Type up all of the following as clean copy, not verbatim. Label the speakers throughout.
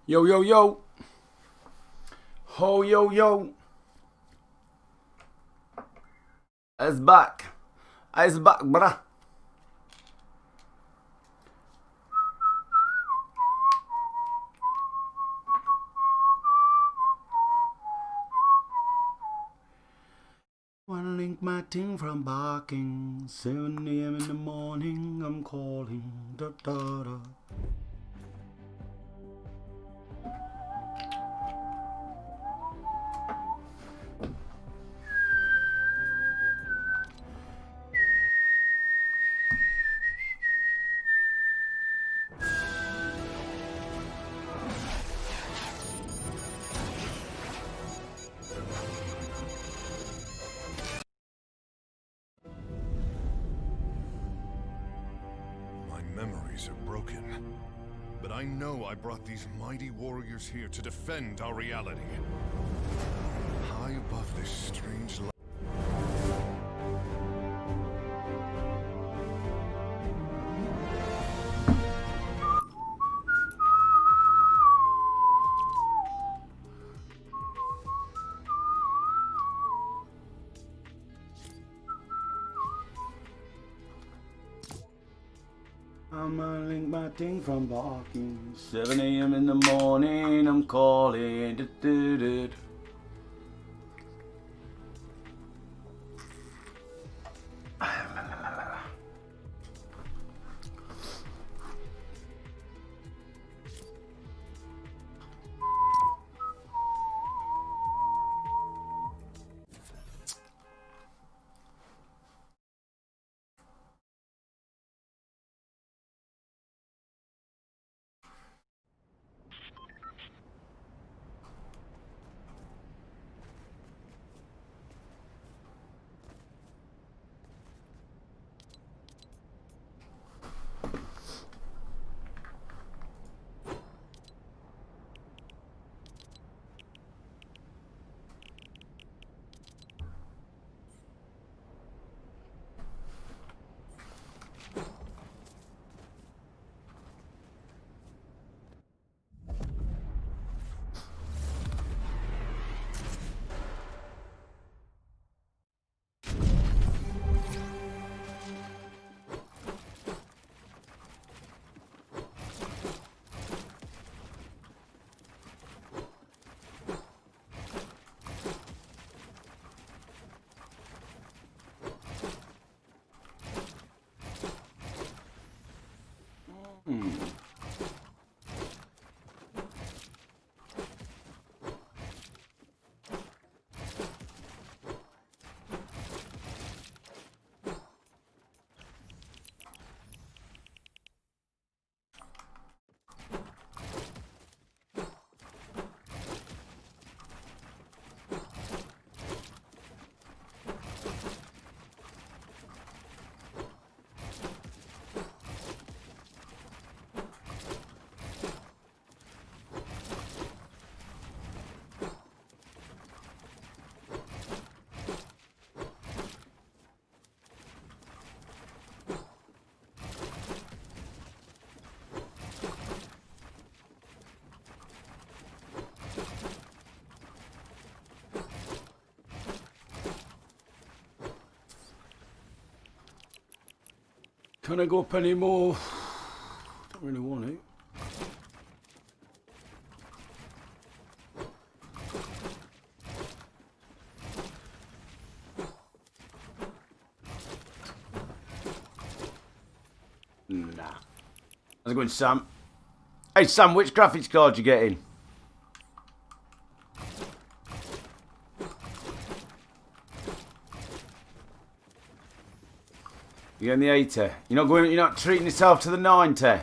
Speaker 1: Yo, yo, yo. Ho, yo, yo. It's back. It's back, bruh. Wanna link my ting from barking. 7 a.m. in the morning, I'm calling. Da, da, da.
Speaker 2: My memories are broken, but I know I brought these mighty warriors here to defend our reality. High above this strange light.
Speaker 1: I'ma link my ting from barking. 7 a.m. in the morning, I'm calling. Da, da, da. Can I go up anymore? Don't really want it. Nah. How's it going, Sam? Hey, Sam, which graphics card you getting? You getting the 80? You're not treating yourself to the 90?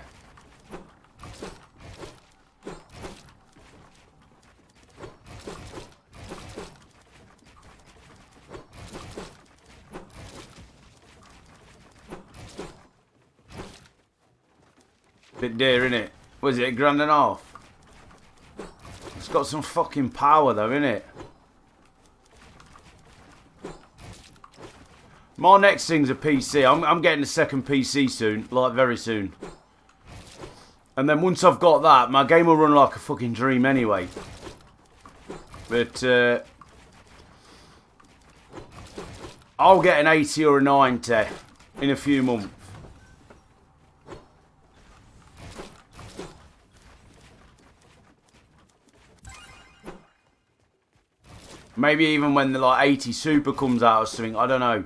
Speaker 1: Bit dear, innit? Was it £1.5 grand? It's got some fucking power though, innit? My next thing's a PC. I'm getting a second PC soon, like very soon. And then once I've got that, my game will run like a fucking dream anyway. But I'll get an 80 or a 90 in a few months. Maybe even when the like 80 Super comes out or something, I don't know.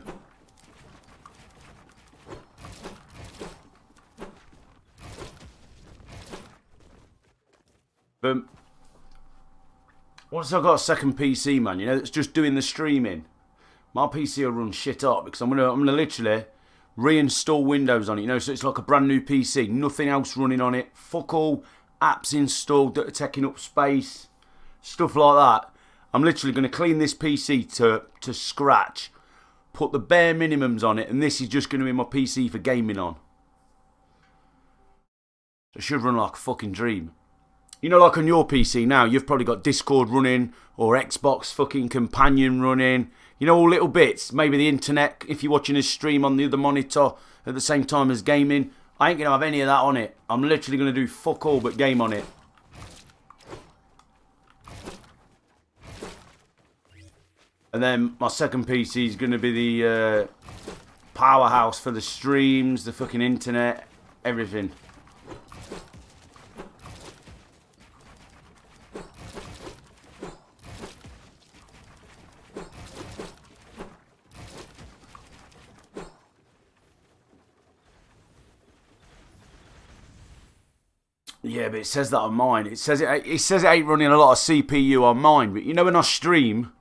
Speaker 1: But once I've got a second PC, man, you know, that's just doing the streaming, my PC will run shit up because I'm gonna literally reinstall Windows on it, you know, so it's like a brand new PC, nothing else running on it, fuck all apps installed that are taking up space, stuff like that. I'm literally going to clean this PC to scratch, put the bare minimums on it, and this is just going to be my PC for gaming on. It should run like a fucking dream. You know, like on your PC now, you've probably got Discord running, or Xbox fucking Companion running. You know, all little bits. Maybe the internet, if you're watching a stream on the other monitor at the same time as gaming. I ain't going to have any of that on it. I'm literally going to do fuck all but game on it. And then my second PC is going to be the powerhouse for the streams, the fucking internet, everything. Yeah, but it says that on mine. It says it ain't running a lot of CPU on mine. But you know, when I stream,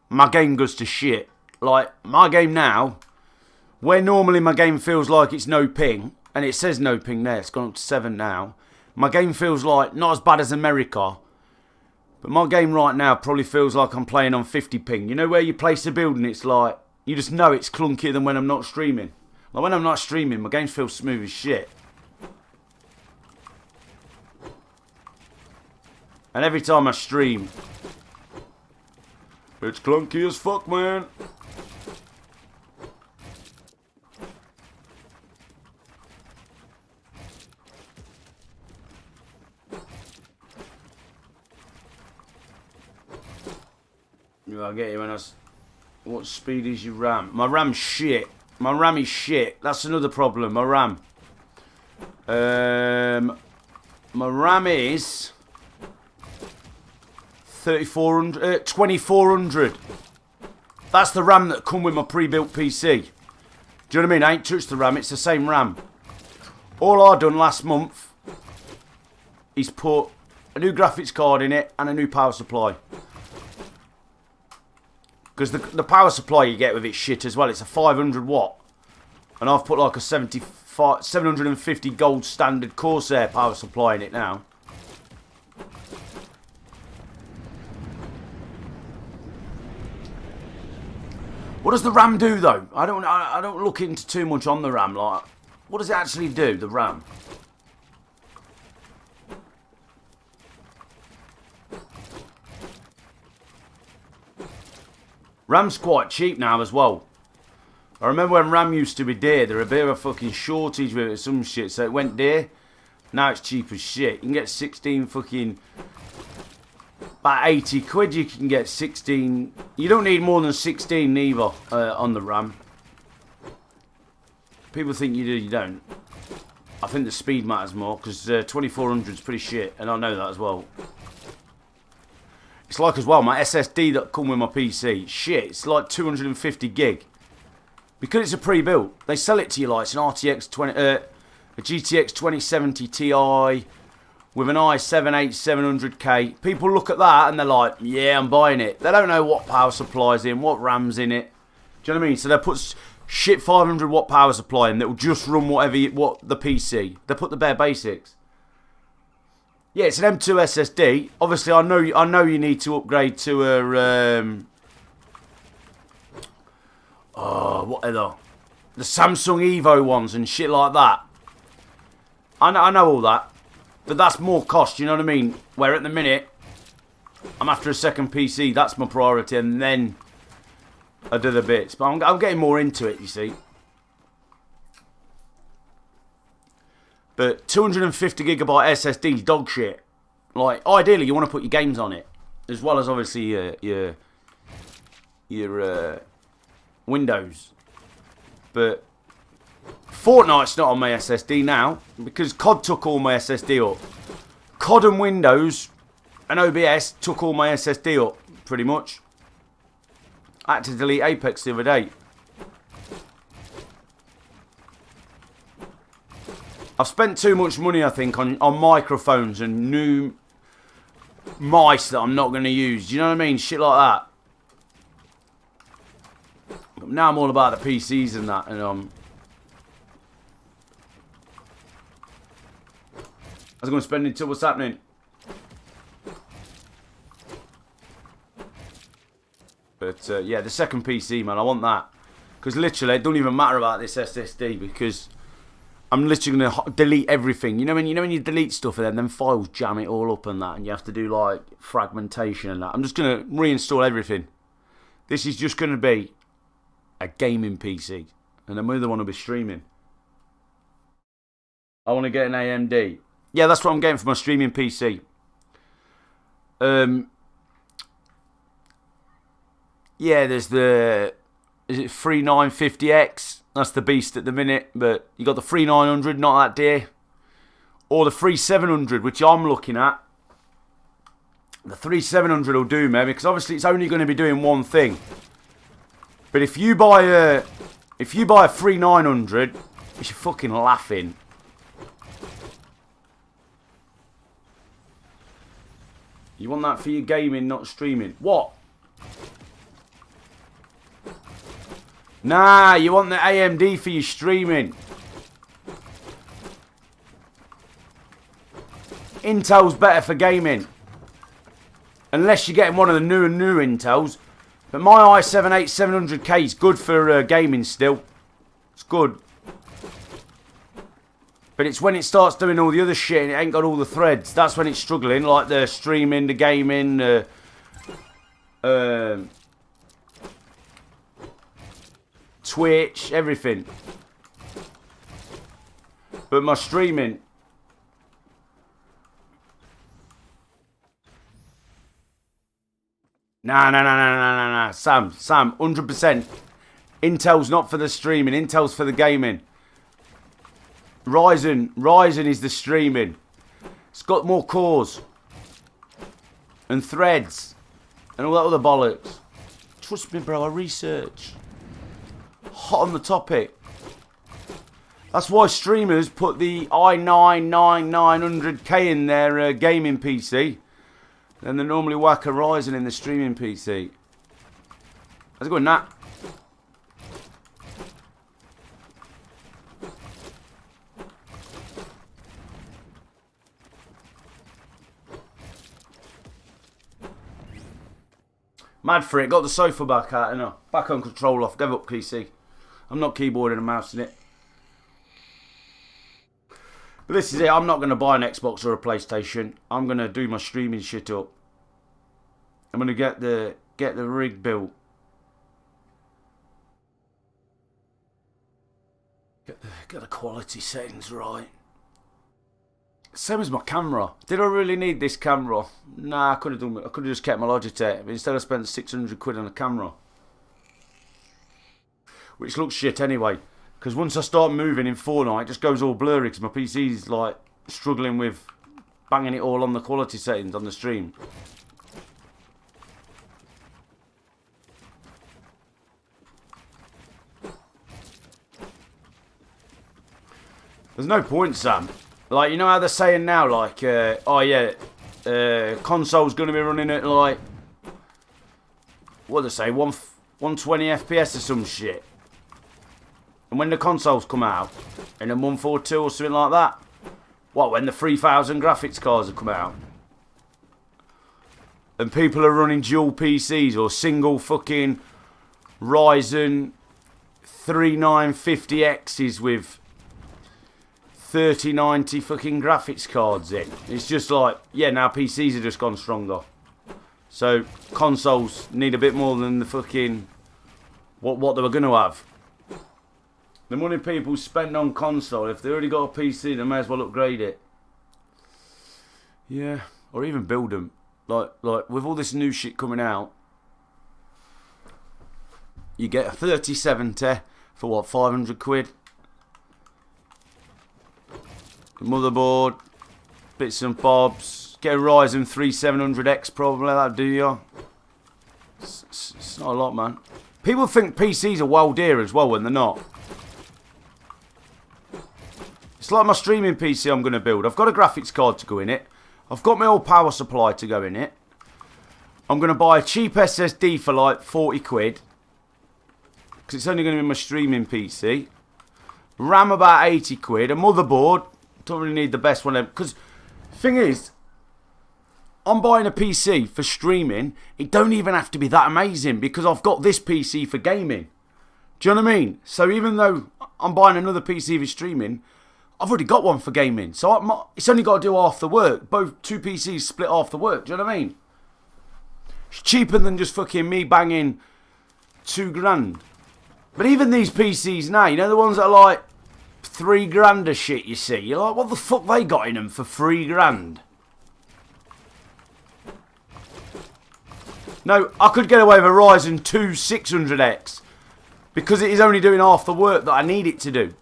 Speaker 1: my game goes to shit. Like, my game now, where normally my game feels like it's no ping, and it says no ping there, it's gone up to 7 now. My game feels like, not as bad as America, but my game right now probably feels like I'm playing on 50 ping. You know where you place a building, it's like, you just know it's clunkier than when I'm not streaming. Like, when I'm not streaming, my game feels smooth as shit. And every time I stream, it's clunky as fuck, man. I get you when I... What speed is your RAM? My RAM's shit. My RAM is shit. That's another problem. My RAM. My RAM is 2400. That's the RAM that come with my pre-built PC. Do you know what I mean? I ain't touched the RAM. It's the same RAM. All I done last month is put a new graphics card in it and a new power supply. Because the power supply you get with it's shit as well. It's a 500 watt. And I've put like a 750 gold standard Corsair power supply in it now. What does the RAM do though? I don't look into too much on the RAM. Like, what does it actually do, the RAM? RAM's quite cheap now as well. I remember when RAM used to be dear, there was a bit of a fucking shortage with it, some shit, so it went dear. Now it's cheap as shit. You can get 16 fucking... About 80 quid you can get 16. You don't need more than 16 neither on the RAM. People think you do, you don't. I think the speed matters more because 2400 is pretty shit, and I know that as well. It's like as well, my SSD that come with my PC, shit, it's like 250 gig. Because it's a pre-built, they sell it to you like it's an a GTX 2070 Ti with an i7 8700K. People look at that and they're like, yeah, I'm buying it. They don't know what power supply's in, what RAM's in it. Do you know what I mean? So they put shit 500 watt power supply in that will just run what the PC. They put the bare basics. Yeah, it's an M2 SSD. Obviously, I know you need to upgrade to a what are the Samsung Evo ones and shit like that. I know all that, but that's more cost. You know what I mean? Where at the minute, I'm after a second PC. That's my priority, and then I do the bits. But I'm getting more into it. You see. But 250 gigabyte SSD, dog shit. Like, ideally, you want to put your games on it, as well as obviously your Windows. But Fortnite's not on my SSD now because COD took all my SSD up. COD and Windows and OBS took all my SSD up, pretty much. I had to delete Apex the other day. I've spent too much money, I think, on microphones and new mice that I'm not going to use. Do you know what I mean? Shit like that. Now I'm all about the PCs and that, and I was going to spend it until what's happening. But yeah, the second PC, man, I want that. Because literally, it don't even matter about this SSD because I'm literally going to delete everything. You know when you delete stuff and then them files jam it all up and that, and you have to do like fragmentation and that. I'm just going to reinstall everything. This is just going to be a gaming PC, and then the other one will be streaming. I want to get an AMD. Yeah, that's what I'm getting for my streaming PC. Yeah, there's the, is it 3950X? That's the beast at the minute, but you got the 3900, not that dear. Or the 3700, which I'm looking at. The 3700 will do, man, because obviously it's only going to be doing one thing. But if you buy a 3900, you're fucking laughing. You want that for your gaming, not streaming. What? Nah, you want the AMD for your streaming. Intel's better for gaming. Unless you're getting one of the new Intels. But my i7-8700K is good for gaming still. It's good. But it's when it starts doing all the other shit and it ain't got all the threads. That's when it's struggling. Like the streaming, the gaming, Twitch, everything. But my streaming. Nah. Sam, 100%. Intel's not for the streaming. Intel's for the gaming. Ryzen is the streaming. It's got more cores. And threads. And all that other bollocks. Trust me, bro, I research. Hot on the topic. That's why streamers put the i9-9900K in their gaming PC. Then they normally whack a Ryzen in the streaming PC. How's it going, Nat? Mad for it. Got the sofa back out, you know. Back on control off. Give up PC. I'm not keyboarding and mousing it. But this is it. I'm not going to buy an Xbox or a PlayStation. I'm going to do my streaming shit up. I'm going to get the rig built. Get the quality settings right. Same as my camera. Did I really need this camera? Nah, I could have just kept my Logitech. But instead I spent 600 quid on a camera. Which looks shit anyway. Because once I start moving in Fortnite, it just goes all blurry because my PC's like struggling with banging it all on the quality settings on the stream. There's no point, Sam. Like, you know how they're saying now, like, oh yeah, console's going to be running at like, what do they say, 120 FPS or some shit. And when the consoles come out, in a month or two or something like that, what, when the 3000 graphics cards have come out, and people are running dual PCs or single fucking Ryzen 3950Xs with 3090 fucking graphics cards in. It's just like, yeah, now PCs have just gone stronger. So consoles need a bit more than the fucking what they were going to have. The money people spend on console, if they already got a PC, they may as well upgrade it. Yeah, or even build them. Like with all this new shit coming out, you get a 3070 for what, 500 quid? Motherboard, bits and bobs. Get a Ryzen 3700X probably, that'll do you. It's not a lot, man. People think PCs are well dear as well when they're not. It's like my streaming PC I'm going to build. I've got a graphics card to go in it. I've got my old power supply to go in it. I'm going to buy a cheap SSD for like 40 quid. Because it's only going to be my streaming PC. RAM about 80 quid. A motherboard. Don't really need the best one. Because the thing is, I'm buying a PC for streaming. It don't even have to be that amazing. Because I've got this PC for gaming. Do you know what I mean? So even though I'm buying another PC for streaming, I've already got one for gaming. So it's only got to do half the work. Both two PCs split half the work. Do you know what I mean? It's cheaper than just fucking me banging £2,000. But even these PCs now, you know, the ones that are like £3,000 of shit, you see. You're like, what the fuck they got in them for £3,000? No, I could get away with a Ryzen 2 600X. Because it is only doing half the work that I need it to do.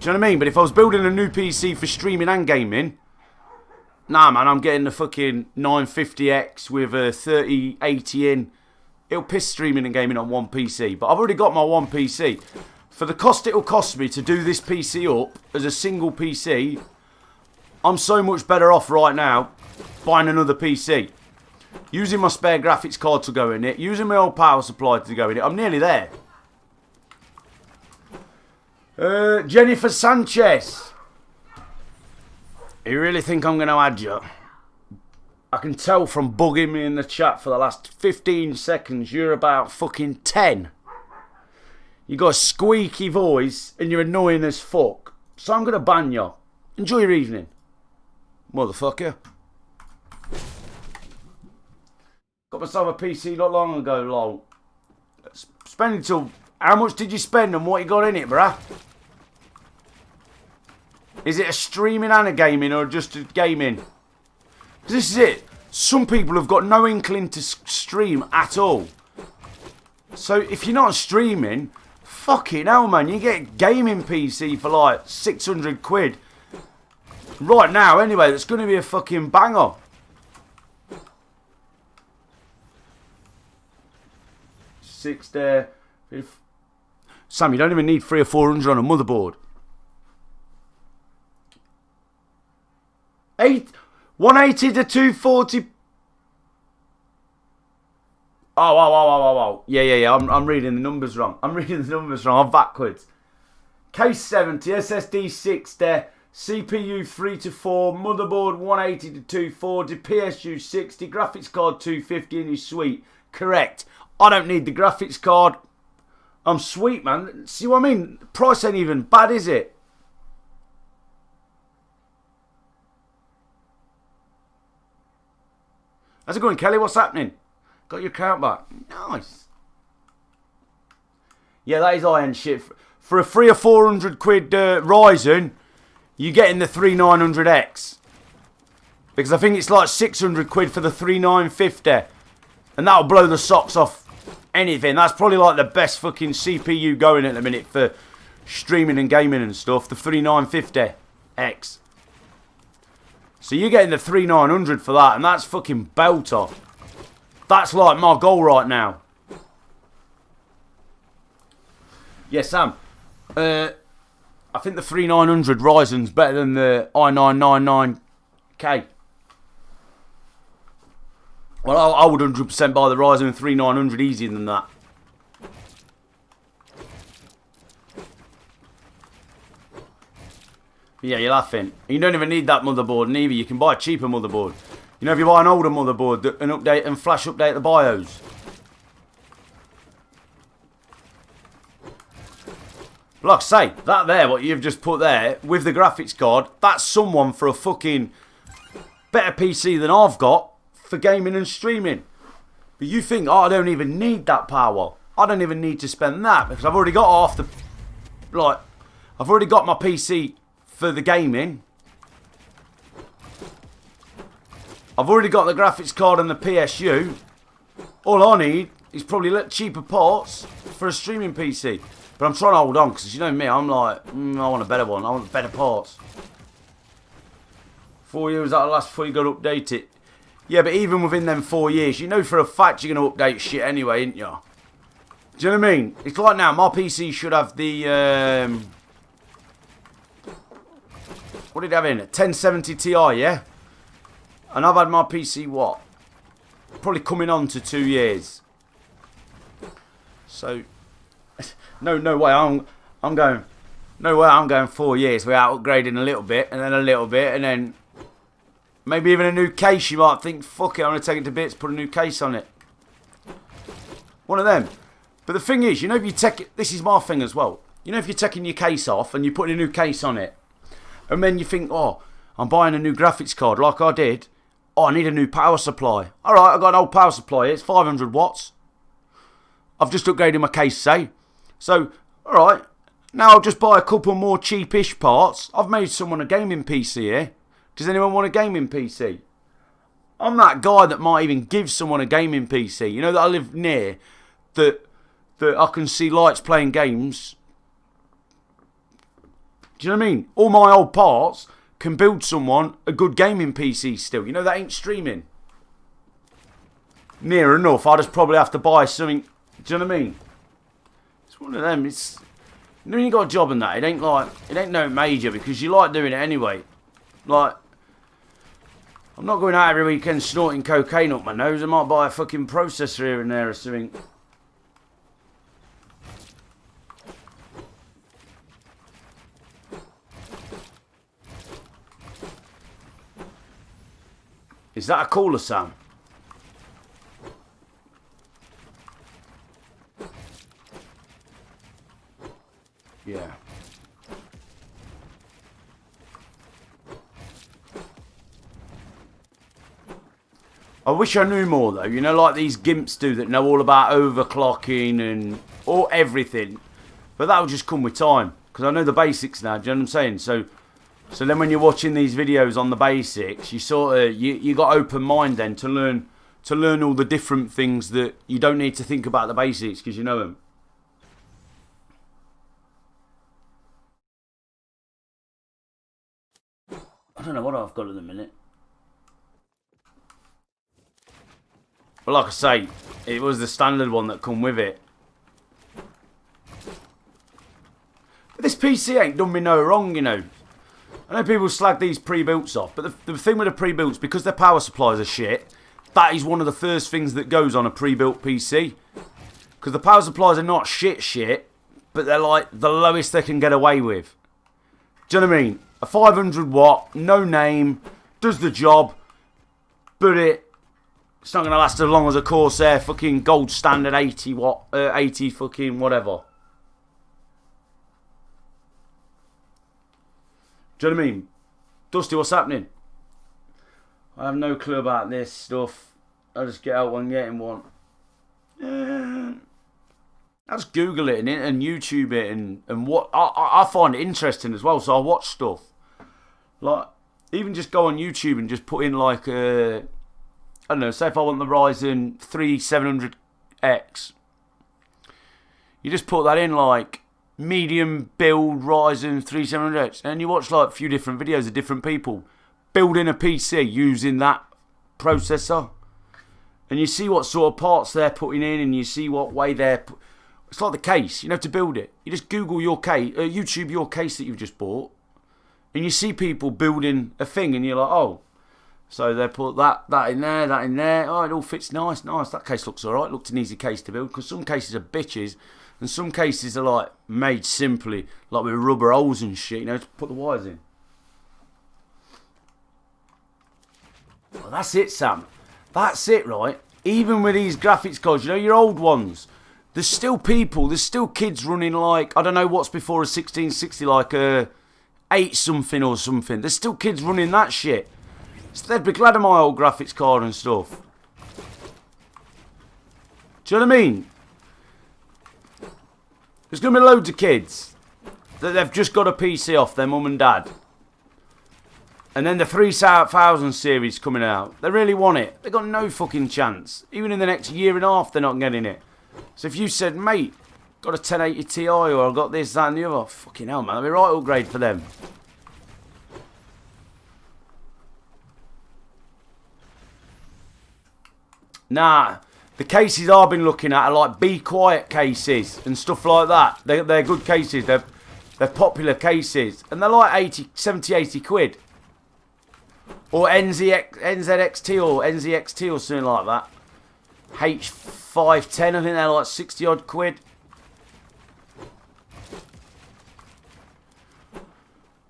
Speaker 1: Do you know what I mean? But if I was building a new PC for streaming and gaming, nah, man, I'm getting the fucking 950X with a 3080 in. It'll piss streaming and gaming on one PC. But I've already got my one PC. For the cost it'll cost me to do this PC up as a single PC, I'm so much better off right now buying another PC. Using my spare graphics card to go in it. Using my old power supply to go in it. I'm nearly there. Jennifer Sanchez. You really think I'm going to add you? I can tell from bugging me in the chat for the last 15 seconds you're about fucking 10. You got a squeaky voice and you're annoying as fuck. So I'm going to ban you. Enjoy your evening. Motherfucker. Got myself a PC not long ago, lol. Spending till... How much did you spend and what you got in it, bruh? Is it a streaming and a gaming or just a gaming? This is it. Some people have got no inkling to stream at all. So if you're not streaming, fucking hell, man. You get a gaming PC for like 600 quid. Right now, anyway, that's going to be a fucking banger. Six there. Sam, you don't even need 300 or 400 on a motherboard. 180 to 240. Oh. Yeah. I'm reading the numbers wrong. I'm backwards. Case 70, SSD 60, CPU 3 to 4, motherboard 180 to 240, PSU 60, graphics card 250 in your suite. Correct. I don't need the graphics card. I'm sweet, man. See what I mean? The price ain't even bad, is it? How's it going, Kelly? What's happening? Got your account back. Nice. Yeah, that is high-end shit. For a 300 or 400 quid Ryzen, you're getting the 3900X. Because I think it's like 600 quid for the 3950. And that'll blow the socks off anything. That's probably like the best fucking CPU going at the minute for streaming and gaming and stuff. The 3950X. So you're getting the 3900 for that, and that's fucking belter. That's like my goal right now. Yeah, Sam. I think the 3900 Ryzen's better than the i999K. Well, I would 100% buy the Ryzen 3900 easier than that. Yeah, you're laughing. You don't even need that motherboard neither. You can buy a cheaper motherboard. You know, if you buy an older motherboard that can update and flash update the BIOS. Like I say, that there, what you've just put there, with the graphics card, that's someone for a fucking better PC than I've got for gaming and streaming. But you think, oh, I don't even need that power. I don't even need to spend that because I've already got half the like, I've already got my PC for the gaming. I've already got the graphics card and the PSU. All I need is probably cheaper parts for a streaming PC. But I'm trying to hold on because you know me, I'm like, I want a better one. I want better parts. 4 years that'll last before you got to update it. Yeah, but even within them 4 years, you know for a fact you're going to update shit anyway, ain't you? Do you know what I mean? It's like now, my PC should have the, what did it have in it? 1070 Ti, yeah? And I've had my PC, what? Probably coming on to 2 years. So, no way, I'm going, no way I'm going 4 years without upgrading a little bit, and then a little bit, and then maybe even a new case. You might think, fuck it, I'm going to take it to bits, put a new case on it. One of them. But the thing is, you know, if you take it, this is my thing as well. You know, if you're taking your case off and you're putting a new case on it, and then you think, oh, I'm buying a new graphics card like I did. Oh, I need a new power supply. Alright, I've got an old power supply here. It's 500 watts. I've just upgraded my case, say. So, alright. Now I'll just buy a couple more cheapish parts. I've made someone a gaming PC here. Does anyone want a gaming PC? I'm that guy that might even give someone a gaming PC. You know that I live near. That I can see lights playing games. Do you know what I mean? All my old parts can build someone a good gaming PC still. You know, that ain't streaming. Near enough. I just probably have to buy something. Do you know what I mean? It's one of them. It's, you know, when you got a job and that, it ain't like, it ain't no major because you like doing it anyway. Like, I'm not going out every weekend snorting cocaine up my nose. I might buy a fucking processor here and there or something. Is that a cooler, Sam? Yeah. I wish I knew more though, you know, like these gimps do that know all about overclocking and all everything. But that'll just come with time, because I know the basics now, do you know what I'm saying? So then when you're watching these videos on the basics, you sort of, you got open mind then to learn all the different things that you don't need to think about the basics because you know them. I don't know what I've got at the minute. But like I say, it was the standard one that come with it. But this PC ain't done me no wrong, you know. I know people slag these pre-builts off, but the thing with the pre-builts, because their power supplies are shit, that is one of the first things that goes on a pre-built PC. Because the power supplies are not shit, but they're like the lowest they can get away with. Do you know what I mean? A 500 watt, no name, does the job, but it's not going to last as long as a Corsair fucking gold standard 80 watt, 80 fucking whatever. Do you know what I mean? Dusty, what's happening? I have no clue about this stuff. I just get out one getting one. I just Google it and YouTube it and what I find it interesting as well, so I watch stuff. Like, even just go on YouTube and just put in like I don't know, say if I want the Ryzen 3 700X. You just put that in like medium build Ryzen 3 700X, and you watch like a few different videos of different people building a PC using that processor, and you see what sort of parts they're putting in, and you see what way they're it's like the case. You know, to build it, you just Google your case, YouTube your case that you've just bought, and you see people building a thing, and you're like, oh, so they put that in there, that in there. Oh, it all fits nice. That case looks alright. Looked an easy case to build, because some cases are bitches. And some cases are like made simply, like with rubber holes and shit, you know, to put the wires in. Well, that's it, Sam. That's it, right? Even with these graphics cards, you know, your old ones, there's still people, there's still kids running like, I don't know what's before a 1660, like a 8 something or something. There's still kids running that shit. So they'd be glad of my old graphics card and stuff. Do you know what I mean? There's going to be loads of kids that they've just got a PC off their mum and dad. And then the 3000 series coming out. They really want it. They got no fucking chance. Even in the next year and a half, they're not getting it. So if you said, mate, got a 1080 Ti or I got this, that and the other, fucking hell, man, that'd be right upgrade for them. Nah, the cases I've been looking at are like Be Quiet cases and stuff like that. They're good cases. They're popular cases. And they're like 70, 80 quid. Or NZXT or NZXT or something like that. H510, I think they're like 60 odd quid.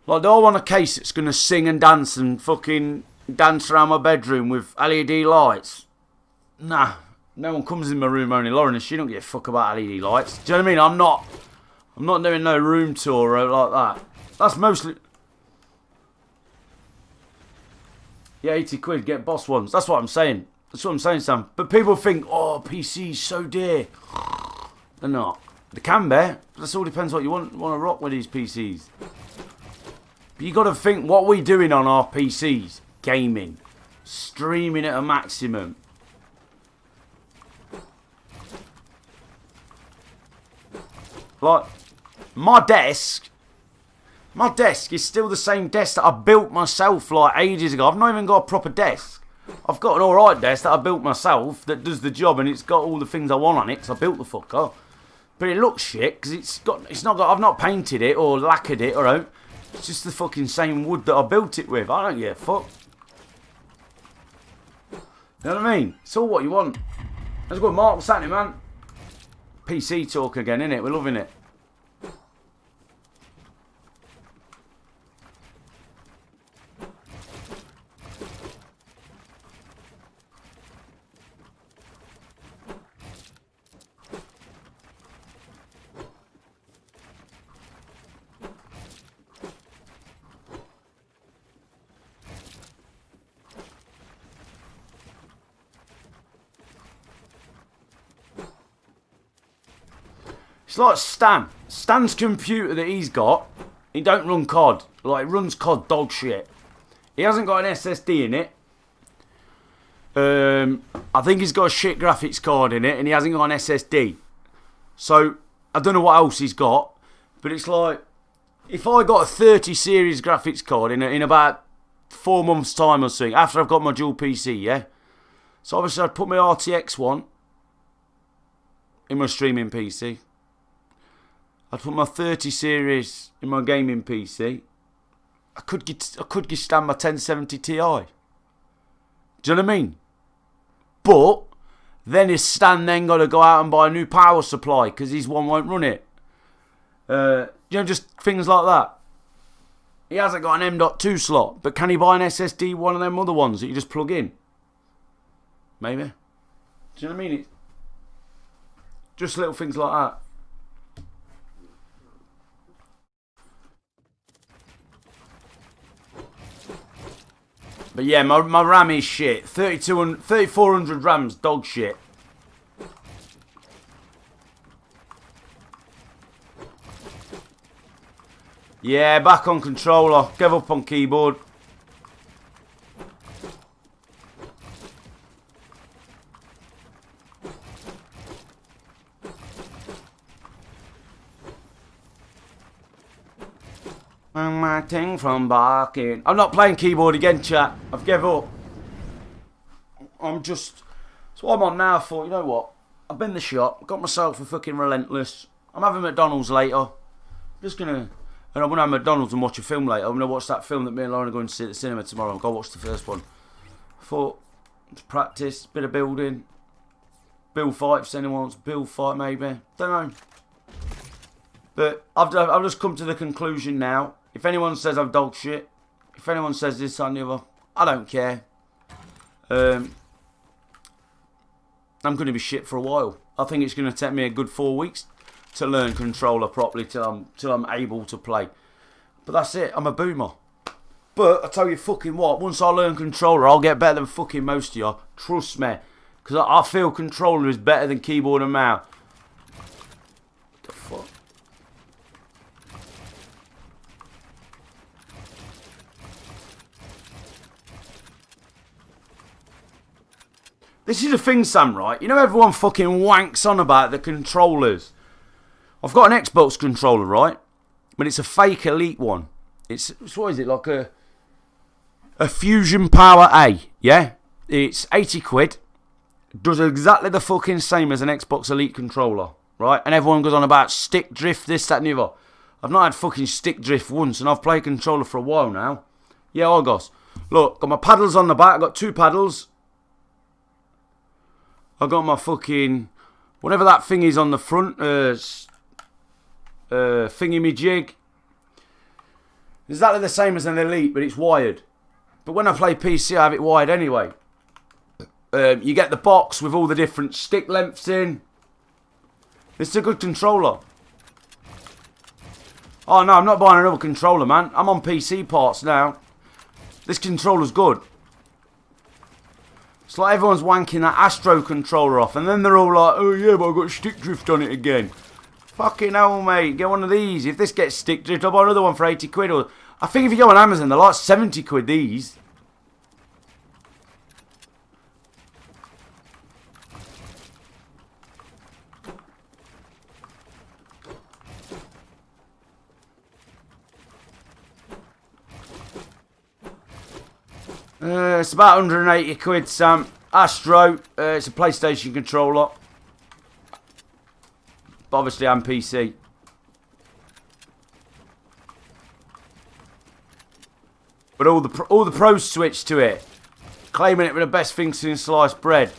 Speaker 1: Like, do I want a case that's going to sing and dance and fucking dance around my bedroom with LED lights? Nah. No one comes in my room, only Lauren, and she don't give a fuck about LED lights. Do you know what I mean? I'm not doing no room tour or like that. That's mostly... Yeah, 80 quid, get boss ones. That's what I'm saying. That's what I'm saying, Sam. But people think, oh, PC's so dear. They're not. They can be. That all depends what you want to rock with these PCs. But you got to think, what we doing on our PCs? Gaming. Streaming at a maximum. Like, my desk is still the same desk that I built myself like ages ago. I've not even got a proper desk. I've got an alright desk that I built myself that does the job and it's got all the things I want on it because I built the fucker. But it looks shit because I've not painted it or lacquered it or anything. It's just the fucking same wood that I built it with. I don't give a fuck. You know what I mean? It's all what you want. Let's go, Mark. What's happening, man? PC talk again, innit? We're loving it. It's like Stan. Stan's computer that he's got, he don't run COD. Like, it runs COD dog shit. He hasn't got an SSD in it. I think he's got a shit graphics card in it, and he hasn't got an SSD. So, I don't know what else he's got. But it's like, if I got a 30 series graphics card in about 4 months' time or something, after I've got my dual PC, yeah? So obviously I'd put my RTX one in my streaming PC. I'd put my 30 series in my gaming PC. I could get stand my 1070 Ti. Do you know what I mean? But then his Stan then got to go out and buy a new power supply because his one won't run it. Just things like that. He hasn't got an M.2 slot, but can he buy an SSD, one of them other ones that you just plug in? Maybe. Do you know what I mean? Just little things like that. But yeah, my RAM is shit. 3400 RAM's dog shit. Yeah, back on controller. Give up on keyboard. My thing from barking. I'm not playing keyboard again, chat. I've given up. That's what I'm on now. I thought, you know what? I've been in the shop, got myself a fucking Relentless. I'm having McDonald's later. And I'm going to have McDonald's and watch a film later. I'm going to watch that film that me and Lauren are going to see at the cinema tomorrow. I'll go watch the first one. I thought, it's practice, bit of building. Build fight, if anyone wants build fight maybe. Don't know. But I've just come to the conclusion now. If anyone says I'm dog shit, if anyone says this and the other, I don't care. I'm going to be shit for a while. I think it's going to take me a good 4 weeks to learn controller properly till I'm able to play. But that's it. I'm a boomer. But I tell you fucking what, once I learn controller, I'll get better than fucking most of you. Trust me. Because I feel controller is better than keyboard and mouse. What the fuck? This is the thing, Sam, right? You know everyone fucking wanks on about the controllers. I've got an Xbox controller, right? But it's a fake Elite one. It's what is it, like a Fusion Power A, yeah? It's 80 quid. Does exactly the fucking same as an Xbox Elite controller, right? And everyone goes on about stick drift, this, that, and the other. I've not had fucking stick drift once, and I've played controller for a while now. Yeah, Argos. Look, got my paddles on the back. I've got 2 paddles. I've got my fucking... whatever that thing is on the front. Thingy-me-jig. Exactly the same as an Elite, but it's wired. But when I play PC, I have it wired anyway. You get the box with all the different stick lengths in. It's a good controller. Oh no, I'm not buying another controller, man. I'm on PC parts now. This controller's good. It's like everyone's wanking that Astro controller off, and then they're all like, oh yeah, but I've got stick drift on it again. Fucking hell, mate. Get one of these. If this gets stick drift, I'll buy another one for 80 quid. Or I think if you go on Amazon, they're like 70 quid, these. It's about 180 quid, Sam. Astro, it's a PlayStation controller. But obviously I'm PC. But all the pros switch to it, claiming it was the best thing since sliced bread.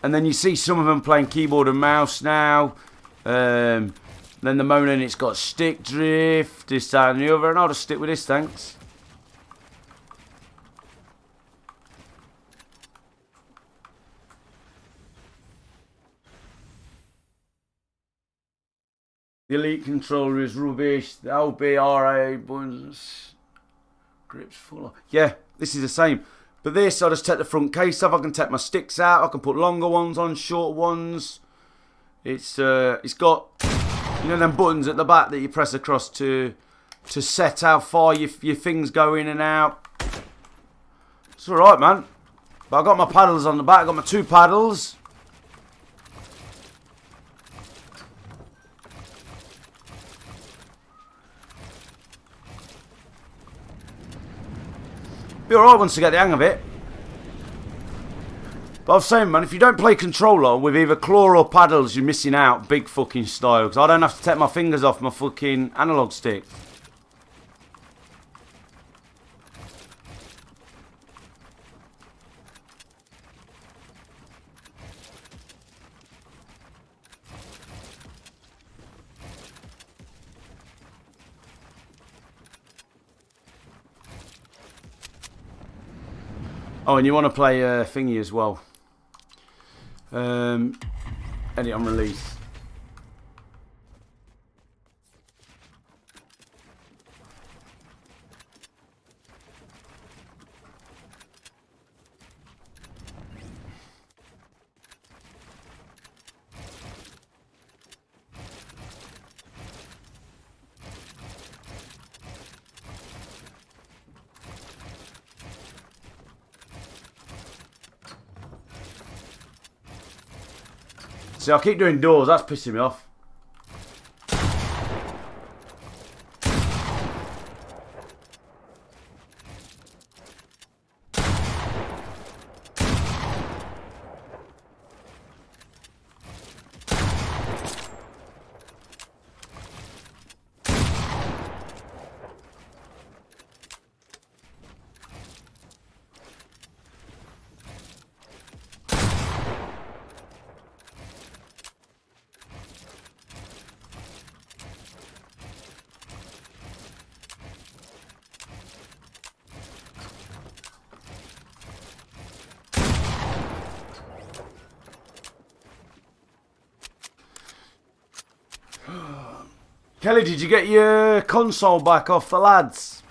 Speaker 1: And then you see some of them playing keyboard and mouse now. Then they're moaning it's got stick drift, this, that and the other. And I'll just stick with this, thanks. The Elite controller is rubbish. The LBRA buttons, grips full of... yeah, this is the same. But this, I just take the front case off. I can take my sticks out. I can put longer ones on, short ones. It's got, you know, them buttons at the back that you press across to set how far your things go in and out. It's all right, man. But I got my paddles on the back. I got my 2 paddles. Be alright once you get the hang of it. But I was saying, man, if you don't play controller with either claw or paddles, you're missing out big fucking style. Because I don't have to take my fingers off my fucking analog stick. Oh, and you want to play thingy as well. Edit on release. See, I keep doing doors, that's pissing me off. Kelly, did you get your console back off the lads?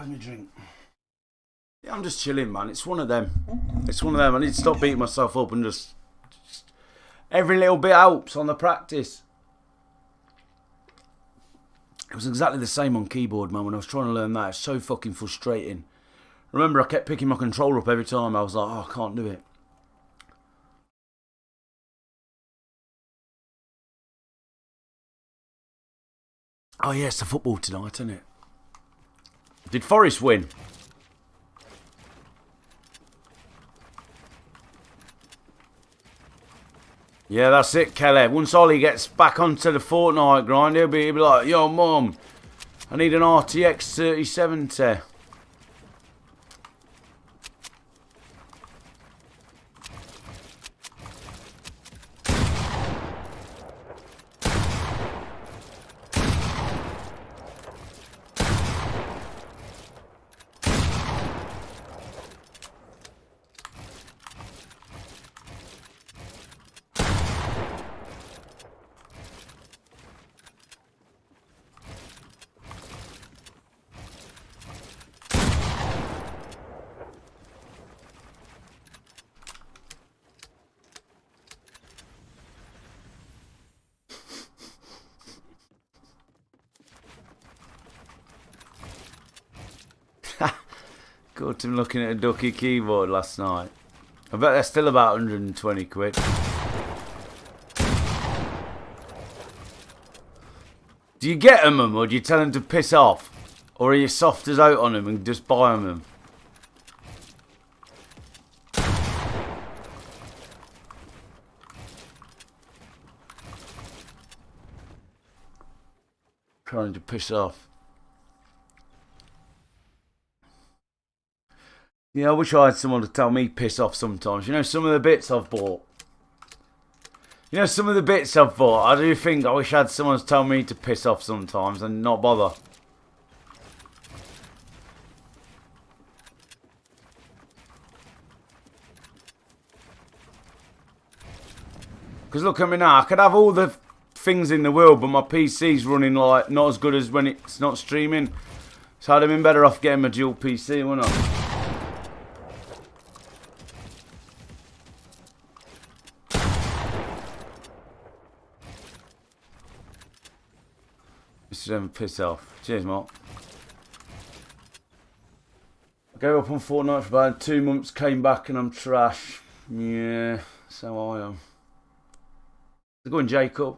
Speaker 1: where's my drink? Yeah, I'm just chilling, man. It's one of them. It's one of them. I need to stop beating myself up and just every little bit helps on the practice. It was exactly the same on keyboard, man, when I was trying to learn that. It's so fucking frustrating. Remember, I kept picking my controller up every time. I was like, oh, I can't do it. Oh, yeah, it's the football tonight, isn't it? Did Forest win? Yeah, that's it, Kelly. Once Ollie gets back onto the Fortnite grind, he'll be like, yo, Mum, I need an RTX 3070. Got him looking at a ducky keyboard last night. I bet they're still about 120 quid. Do you get them, or do you tell them to piss off? Or are you soft as out on them and just buy them? Trying to piss off. Yeah, I wish I had someone to tell me piss off sometimes. You know, some of the bits I've bought. I do think I wish I had someone to tell me to piss off sometimes and not bother. Because look at me now, I could have all the things in the world, but my PC's running like not as good as when it's not streaming. So I'd have been better off getting a dual PC, wouldn't I? Them piss off. Cheers, Mark. I gave up on Fortnite for about 2 months, came back and I'm trash. Yeah, so I am. Go on, Jacob.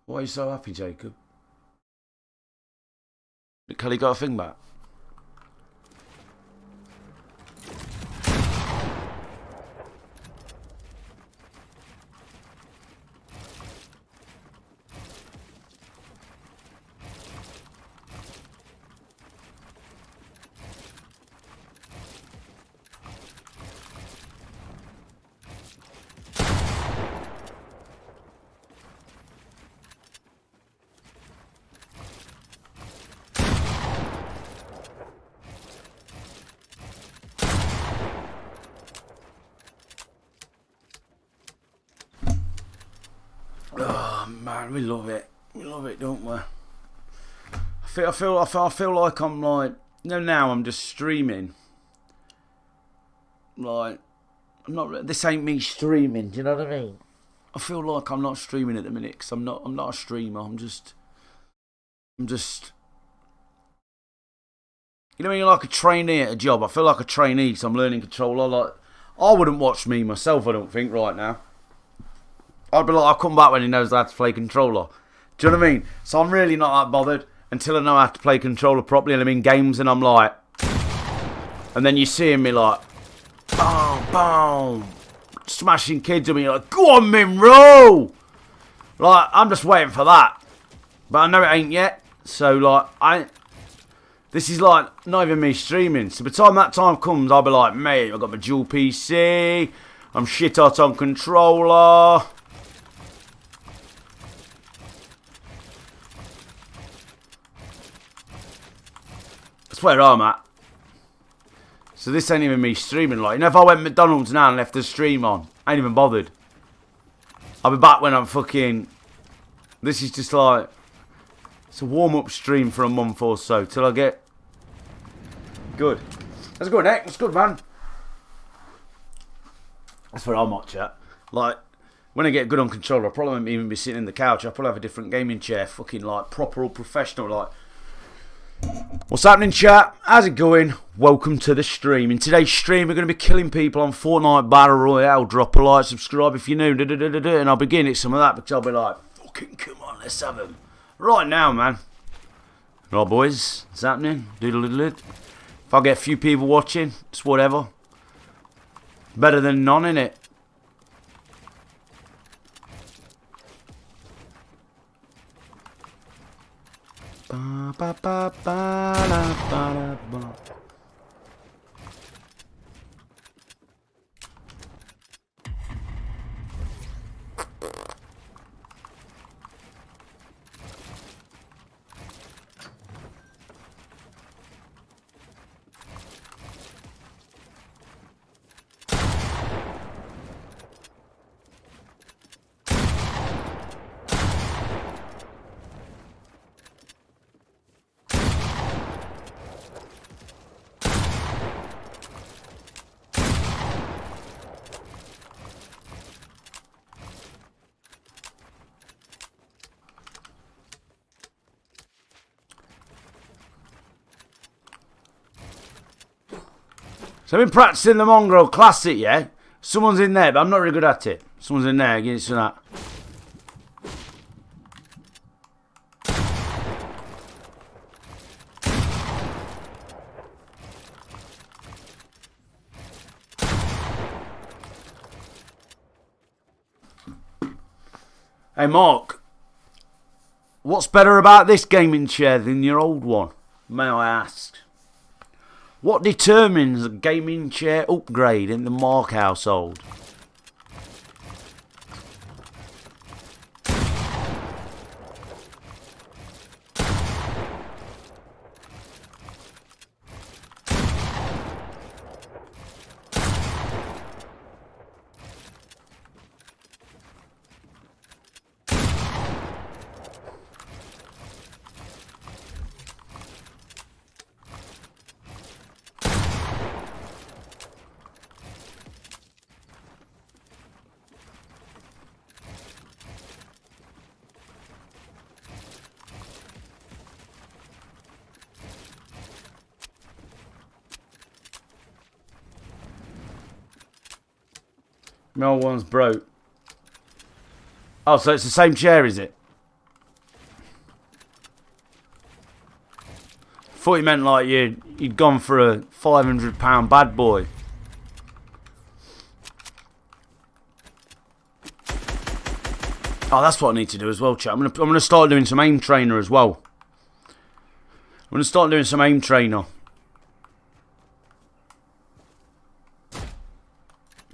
Speaker 1: Why are you so happy, Jacob? Did Kelly got a thing back? Man, we love it. We love it, don't we? I feel like I'm like, now I'm just streaming. Like, I'm not. This ain't me streaming. Do you know what I mean? I feel like I'm not streaming at the minute because I'm not a streamer. I'm just. You know when you're like a trainee at a job. I feel like a trainee because I'm learning controller. Like, I wouldn't watch me myself. I don't think right now. I'd be like, I'll come back when he knows how to play controller. Do you know what I mean? So I'm really not that bothered until I know how to play controller properly and I'm in games and I'm like... And then you seeing me like... Boom, boom. Smashing kids and you're like, go on, Minro! Like, I'm just waiting for that. But I know it ain't yet. So, like, this is like, not even me streaming. So by the time that time comes, I'll be like, mate, I've got my dual PC. I'm shit hot on controller. That's where I'm at. So this ain't even me streaming. Like, you know, if I went McDonald's now and left the stream on, I ain't even bothered. I'll be back when I'm fucking... This is just like... It's a warm-up stream for a month or so till I get good. That's good, Nick. That's good, man. That's where I'm at, chat. Like, when I get good on controller, I probably won't even be sitting in the couch. I'll probably have a different gaming chair. Fucking, like, proper or professional, like. What's happening, chat? How's it going? Welcome to the stream. In today's stream, we're going to be killing people on Fortnite Battle Royale. Drop a like, subscribe if you're new, and I'll begin it some of that because I'll be like, fucking come on, let's have them. Right now, man. Right, boys, what's happening? Doodle-doodle-doodle. If I get a few people watching, it's whatever. Better than none, innit? Ba, ba, ba, ba, la, ba, la, ba. So I've been practicing the Mongrel Classic, yeah? Someone's in there, but I'm not really good at it. Someone's in there, give it to that. Hey Mark, what's better about this gaming chair than your old one, may I ask? What determines a gaming chair upgrade in the Mark household? My old one's broke. Oh, so it's the same chair, is it? Thought you meant like you'd gone for a £500 bad boy. Oh, that's what I need to do as well, chat. I'm gonna start doing some aim trainer as well. I'm gonna start doing some aim trainer.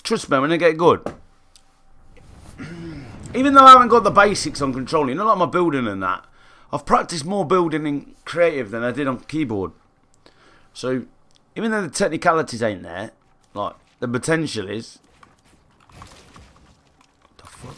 Speaker 1: Trust me, when I get good. Even though I haven't got the basics on controlling, you know, like my building and that, I've practiced more building in creative than I did on keyboard. So, even though the technicalities ain't there, like, the potential is. What the fuck?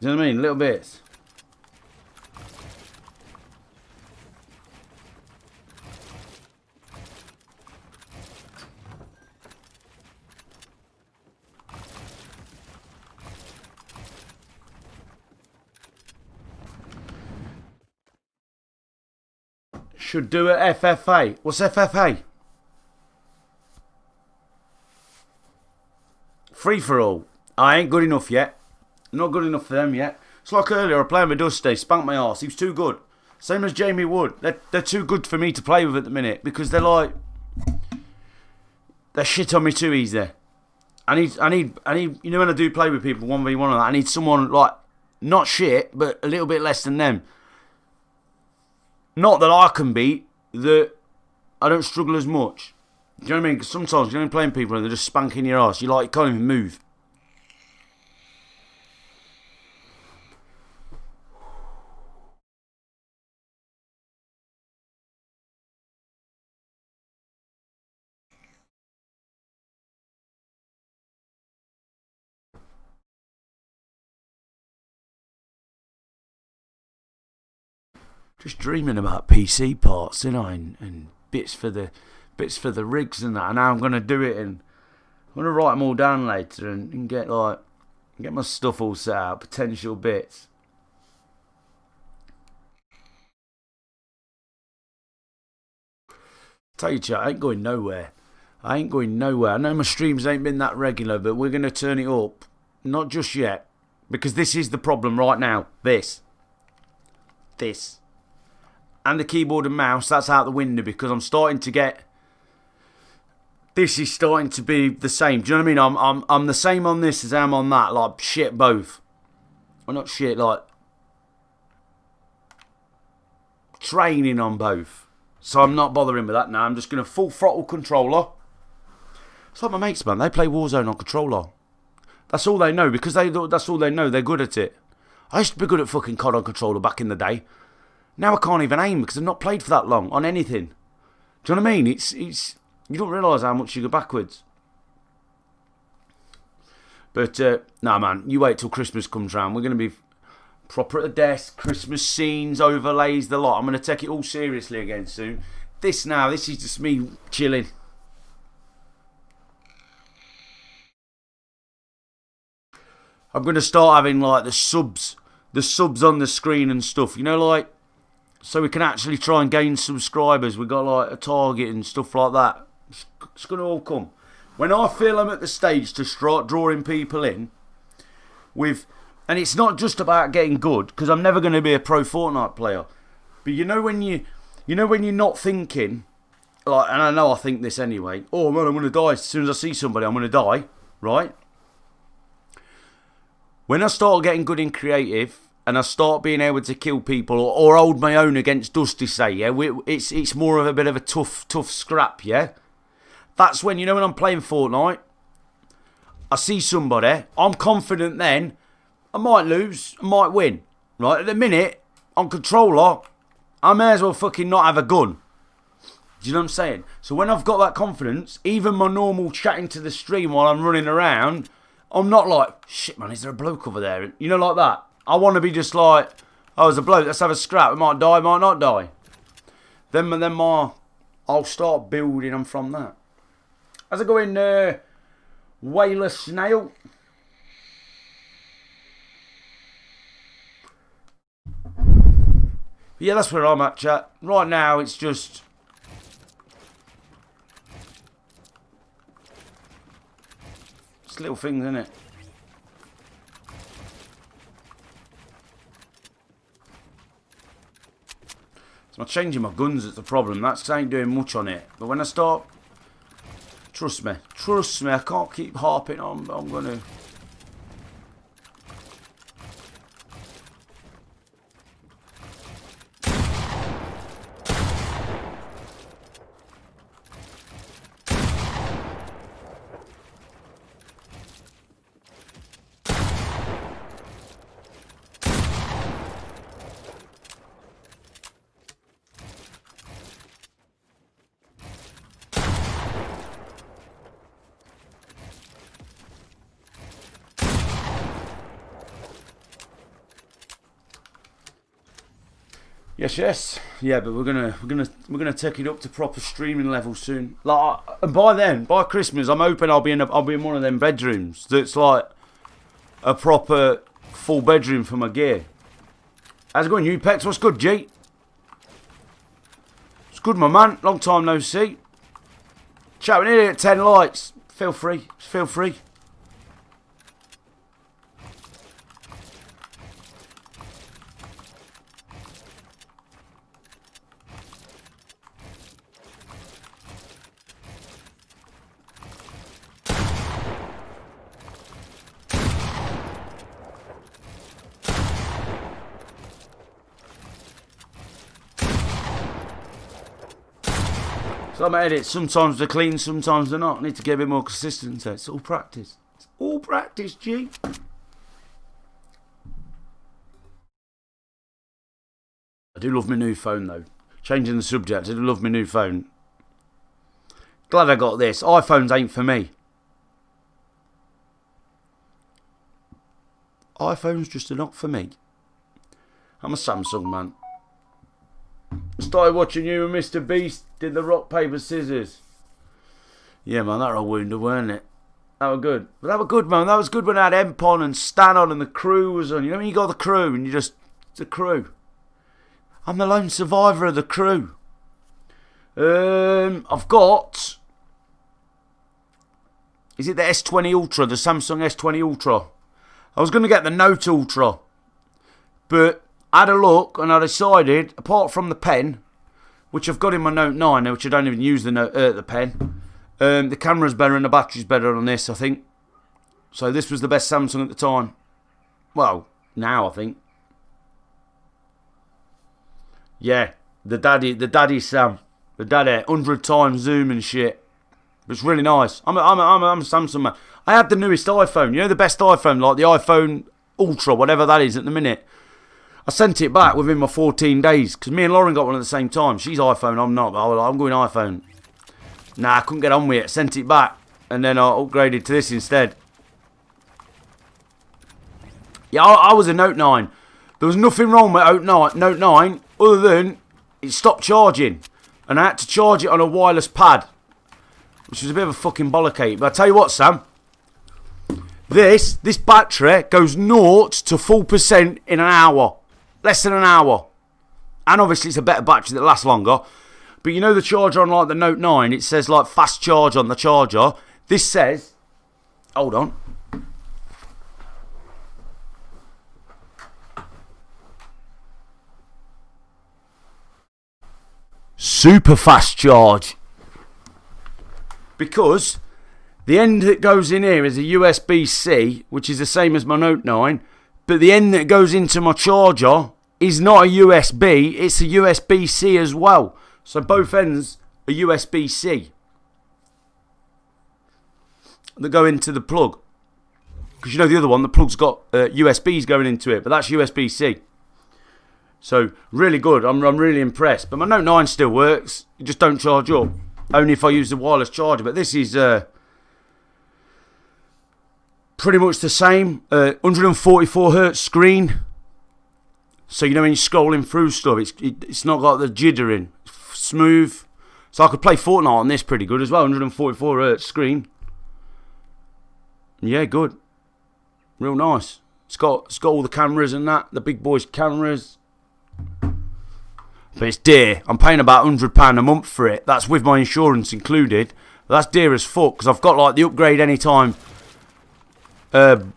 Speaker 1: Do you know what I mean? Little bits. Should do a FFA. What's FFA? Free for all. I ain't good enough yet. Not good enough for them yet. It's like earlier, I played with Dusty, spanked my arse. He was too good. Same as Jamie Wood. They're too good for me to play with at the minute because they're like, they're shit on me too easy. I need. You know, when I do play with people 1v1 on that, I need someone like not shit, but a little bit less than them. Not that I can beat, that I don't struggle as much. Do you know what I mean? 'Cause sometimes you're playing people and they're just spanking your ass. You can't even move. Just dreaming about PC parts, you know, and bits for the rigs and that. And now I'm gonna do it, and I'm gonna write them all down later and get my stuff all set out, potential bits. Tell you, chat, I ain't going nowhere. I know my streams ain't been that regular, but we're gonna turn it up. Not just yet, because this is the problem right now. This. And the keyboard and mouse, that's out the window because I'm starting to get... This is starting to be the same. Do you know what I mean? I'm the same on this as I am on that. Like, shit both. Well, not shit, like... Training on both. So I'm not bothering with that now. I'm just going to full throttle controller. It's like my mates, man. They play Warzone on controller. That's all they know because that's all they know. They're good at it. I used to be good at fucking COD on controller back in the day. Now I can't even aim because I've not played for that long on anything. Do you know what I mean? It's you don't realise how much you go backwards. But nah, man, you wait till Christmas comes round. We're going to be proper at the desk, Christmas scenes, overlays, the lot. I'm going to take it all seriously again soon. This is just me chilling. I'm going to start having like the subs on the screen and stuff. You know, like, so we can actually try and gain subscribers. We've got like a target and stuff like that. It's going to all come. When I feel I'm at the stage to start drawing people in with, and it's not just about getting good, because I'm never going to be a pro Fortnite player. But you know when you're not thinking, like, and I know I think this anyway. Oh man, I'm going to die as soon as I see somebody. I'm going to die, right? When I start getting good in creative and I start being able to kill people or hold my own against Dusty, say, yeah, it's more of a bit of a tough scrap, yeah? That's when, when I'm playing Fortnite, I see somebody, I'm confident then, I might lose, I might win, right? At the minute, on controller, I may as well fucking not have a gun. Do you know what I'm saying? So when I've got that confidence, even my normal chatting to the stream while I'm running around, I'm not like, shit man, is there a bloke over there? You know, like that. I want to be just like, oh, there's a bloke, let's have a scrap. We might die, might not die. Then I'll start building them from that. How's it going, Whaler Snail? Yeah, that's where I'm at, chat. Right now, it's just... It's little things, isn't it? It's not changing my guns that's the problem. That ain't doing much on it. But when I start... Trust me, I can't keep harping on. I'm going to... Yes. Yeah, but we're gonna take it up to proper streaming level soon. Like, and by Christmas, I'm hoping I'll be in one of them bedrooms that's like a proper full bedroom for my gear. How's it going, you Pex? What's good, G? It's good, my man. Long time no see. Chat, we're nearly at 10 likes. Feel free. Some edits, sometimes they're clean, sometimes they're not. I need to get a bit more consistency. It's all practice. It's all practice, G. I do love my new phone, though. Changing the subject, I do love my new phone. Glad I got this. iPhones ain't for me. iPhones just are not for me. I'm a Samsung man. Started watching you and Mr. Beast did the rock, paper, scissors. Yeah, man, that was a wonder, weren't it? That was good. But that was good, man. That was good when I had Emp on and Stan on and the crew was on. You know when you got the crew and you just... It's a crew. I'm the lone survivor of the crew. I've got... Is it the S20 Ultra? The Samsung S20 Ultra. I was going to get the Note Ultra. But I had a look and I decided, apart from the pen, which I've got in my Note 9, which I don't even use the pen, the camera's better and the battery's better on this, I think. So this was the best Samsung at the time. Well, now I think. Yeah, the daddy Sam. The daddy, 100 times zoom and shit. It's really nice. I'm a Samsung man. I had the newest iPhone. You know the best iPhone, like the iPhone Ultra, whatever that is at the minute. I sent it back within my 14 days because me and Lauren got one at the same time. She's iPhone, I'm not. I'm going iPhone. Nah, I couldn't get on with it. Sent it back and then I upgraded to this instead. Yeah, I was a Note 9. There was nothing wrong with Note 9 other than it stopped charging. And I had to charge it on a wireless pad. Which was a bit of a fucking bollockate. But I tell you what, Sam. This battery goes 0 to full percent in an hour. Less than an hour. And obviously it's a better battery that lasts longer. But you know the charger on like the Note 9, it says like fast charge on the charger. This says, hold on. Super fast charge. Because the end that goes in here is a USB-C, which is the same as my Note 9. But the end that goes into my charger is not a USB, it's a USB-C as well. So both ends are USB-C that go into the plug. Because you know the other one, the plug's got USBs going into it, but that's USB-C. So really good, I'm really impressed. But my Note 9 still works, it just don't charge up. Only if I use the wireless charger. But this is pretty much the same. 144 hertz screen. So you know when you're scrolling through stuff, it's not got the jittering. Smooth. So I could play Fortnite on this pretty good as well. 144 hertz screen. Yeah, good. Real nice. It's got all the cameras and that. The big boys cameras. But it's dear. I'm paying about £100 a month for it. That's with my insurance included. But that's dear as fuck because I've got like the upgrade anytime. I've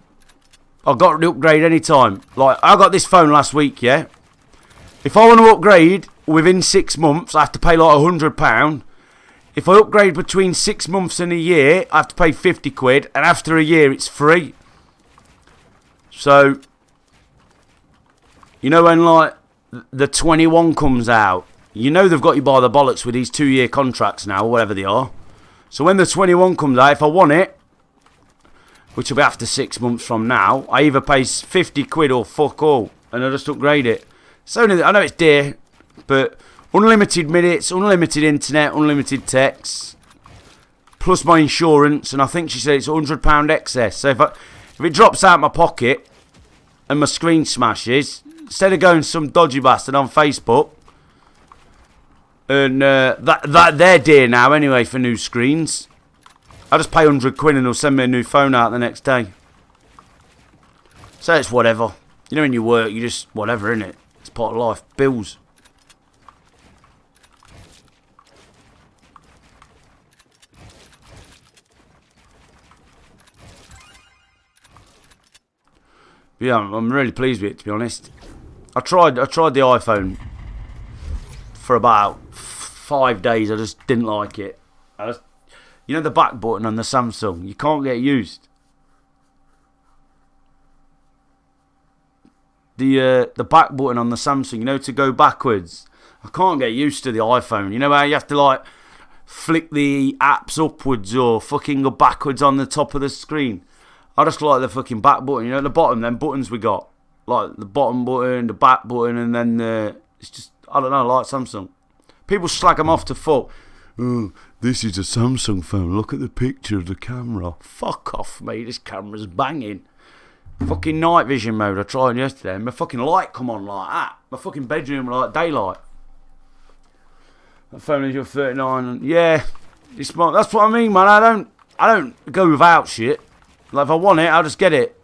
Speaker 1: got the upgrade anytime. Like I got this phone last week, yeah. If I want to upgrade within 6 months, I have to pay like £100. If I upgrade between 6 months and a year, I have to pay 50 quid. And after a year, it's free. So, you know when like the 21 comes out, you know they've got you by the bollocks with these 2-year contracts now, or whatever they are. So when the 21 comes out, if I want it, which will be after 6 months from now, I either pay 50 quid or fuck all, and I just upgrade it. So I know it's dear, but unlimited minutes, unlimited internet, unlimited texts, plus my insurance, and I think she said it's £100 excess. So if it drops out my pocket and my screen smashes, instead of going some dodgy bastard on Facebook, and that they're dear now anyway for new screens, I just pay 100 quid and they'll send me a new phone out the next day. So it's whatever. You know when you work, you just whatever, innit? It's part of life. Bills. But yeah, I'm really pleased with it, to be honest. I tried the iPhone for about 5 days. I just didn't like it. You know the back button on the Samsung, you can't get used. The back button on the Samsung, you know, to go backwards. I can't get used to the iPhone. You know how you have to like flick the apps upwards or fucking go backwards on the top of the screen. I just like the fucking back button, you know, the bottom, them buttons we got. Like the bottom button, the back button, and then it's just, I don't know, like Samsung. People slag them off to fuck. Oh, this is a Samsung phone, look at the picture of the camera. Fuck off, mate, this camera's banging. Fucking night vision mode, I tried yesterday, and my fucking light come on like that. My fucking bedroom like daylight. That phone is your 39, and yeah, it's my, that's what I mean, man. I don't go without shit. Like if I want it, I'll just get it.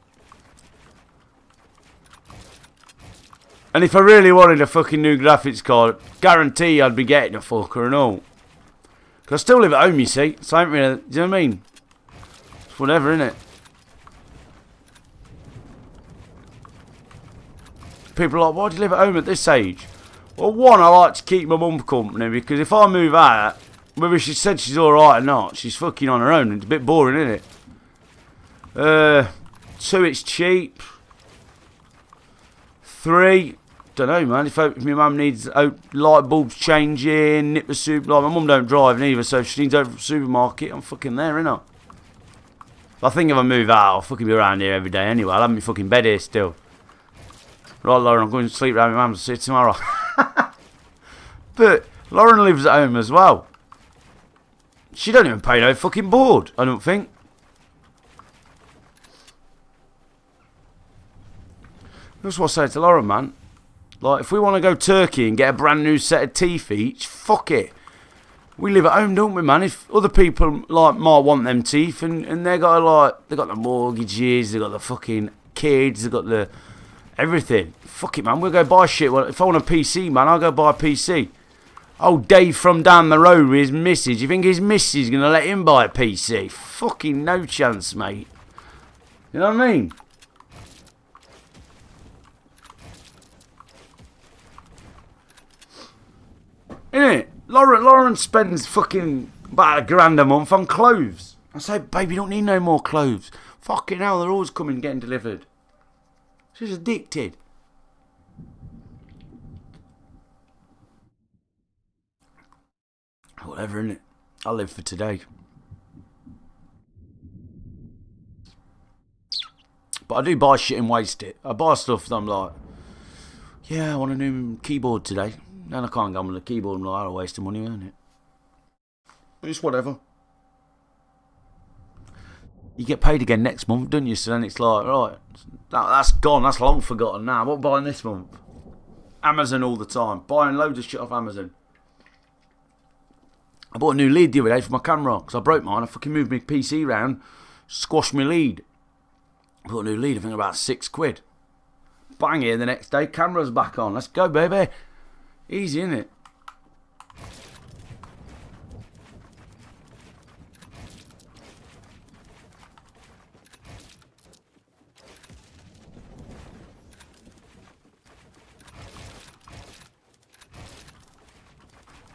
Speaker 1: And if I really wanted a fucking new graphics card, guarantee I'd be getting a fucker and all. Because I still live at home, you see. So I ain't really, do you know what I mean? It's whatever, innit? People are like, why do you live at home at this age? Well, one, I like to keep my mum company, because if I move out, whether she said she's alright or not, she's fucking on her own. It's a bit boring, isn't it? Two, it's cheap. Three, don't know, man. If my mum needs light bulbs changing, nip the soup, like my mum don't drive neither, so if she needs over to the supermarket, I'm fucking there, innit? I think if I move out, I'll fucking be around here every day anyway. I'll have my fucking bed here still. Right, Lauren, I'm going to sleep around my mum's. See you tomorrow. But Lauren lives at home as well. She don't even pay no fucking board, I don't think. That's what I say to Lauren, man. Like, if we want to go Turkey and get a brand new set of teeth each, fuck it. We live at home, don't we, man? If other people, like, might want them teeth, and they got, like, they got the mortgages, they got the fucking kids, they got the everything. Fuck it, man. We'll go buy shit. Well, if I want a PC, man, I'll go buy a PC. Oh, Dave from down the road with his missus. You think his missus is going to let him buy a PC? Fucking no chance, mate. You know what I mean? Innit? Lauren spends fucking about £1,000 a month on clothes. I say, babe, you don't need no more clothes. Fucking hell, they're always coming getting delivered. She's addicted. Whatever, innit? I live for today. But I do buy shit and waste it. I buy stuff that I'm like, yeah, I want a new keyboard today. Then I can't go on the keyboard and I'm like, I'll waste the money on it. It's whatever. You get paid again next month, don't you? So then it's like, right, that's gone. That's long forgotten now. What am I buying this month? Amazon all the time. Buying loads of shit off Amazon. I bought a new lead the other day for my camera because I broke mine. I fucking moved my PC round, squashed my lead. I bought a new lead, I think about £6. Bang it the next day, camera's back on. Let's go, baby. Easy, innit?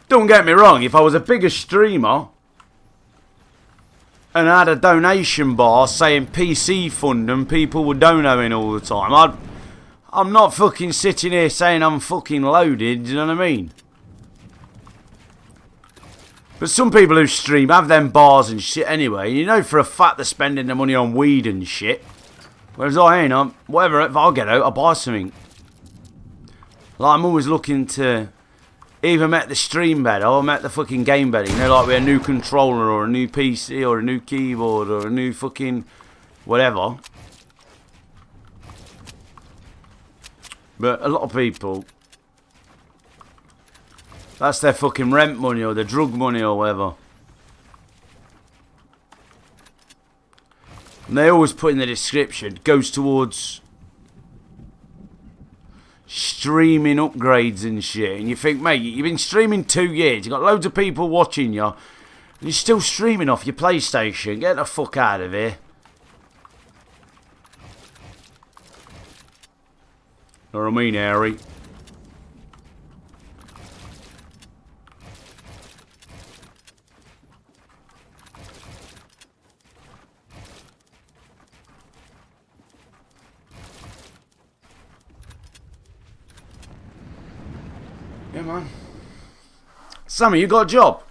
Speaker 1: Don't get me wrong, if I was a bigger streamer and I had a donation bar saying PC fund and people were donating all the time, I'm not fucking sitting here saying I'm fucking loaded, do you know what I mean? But some people who stream have them bars and shit anyway. You know for a fact they're spending their money on weed and shit. Whereas I ain't, whatever, if I get out, I'll buy something. Like, I'm always looking to either make the stream better or make the fucking game better. You know, like with a new controller or a new PC or a new keyboard or a new fucking whatever. But a lot of people, that's their fucking rent money or their drug money or whatever. And they always put in the description, goes towards streaming upgrades and shit. And you think, mate, you've been streaming 2 years, you've got loads of people watching you, and you're still streaming off your PlayStation. Get the fuck out of here. Know what I mean, Harry? Yeah, man. Sammy, you got a job?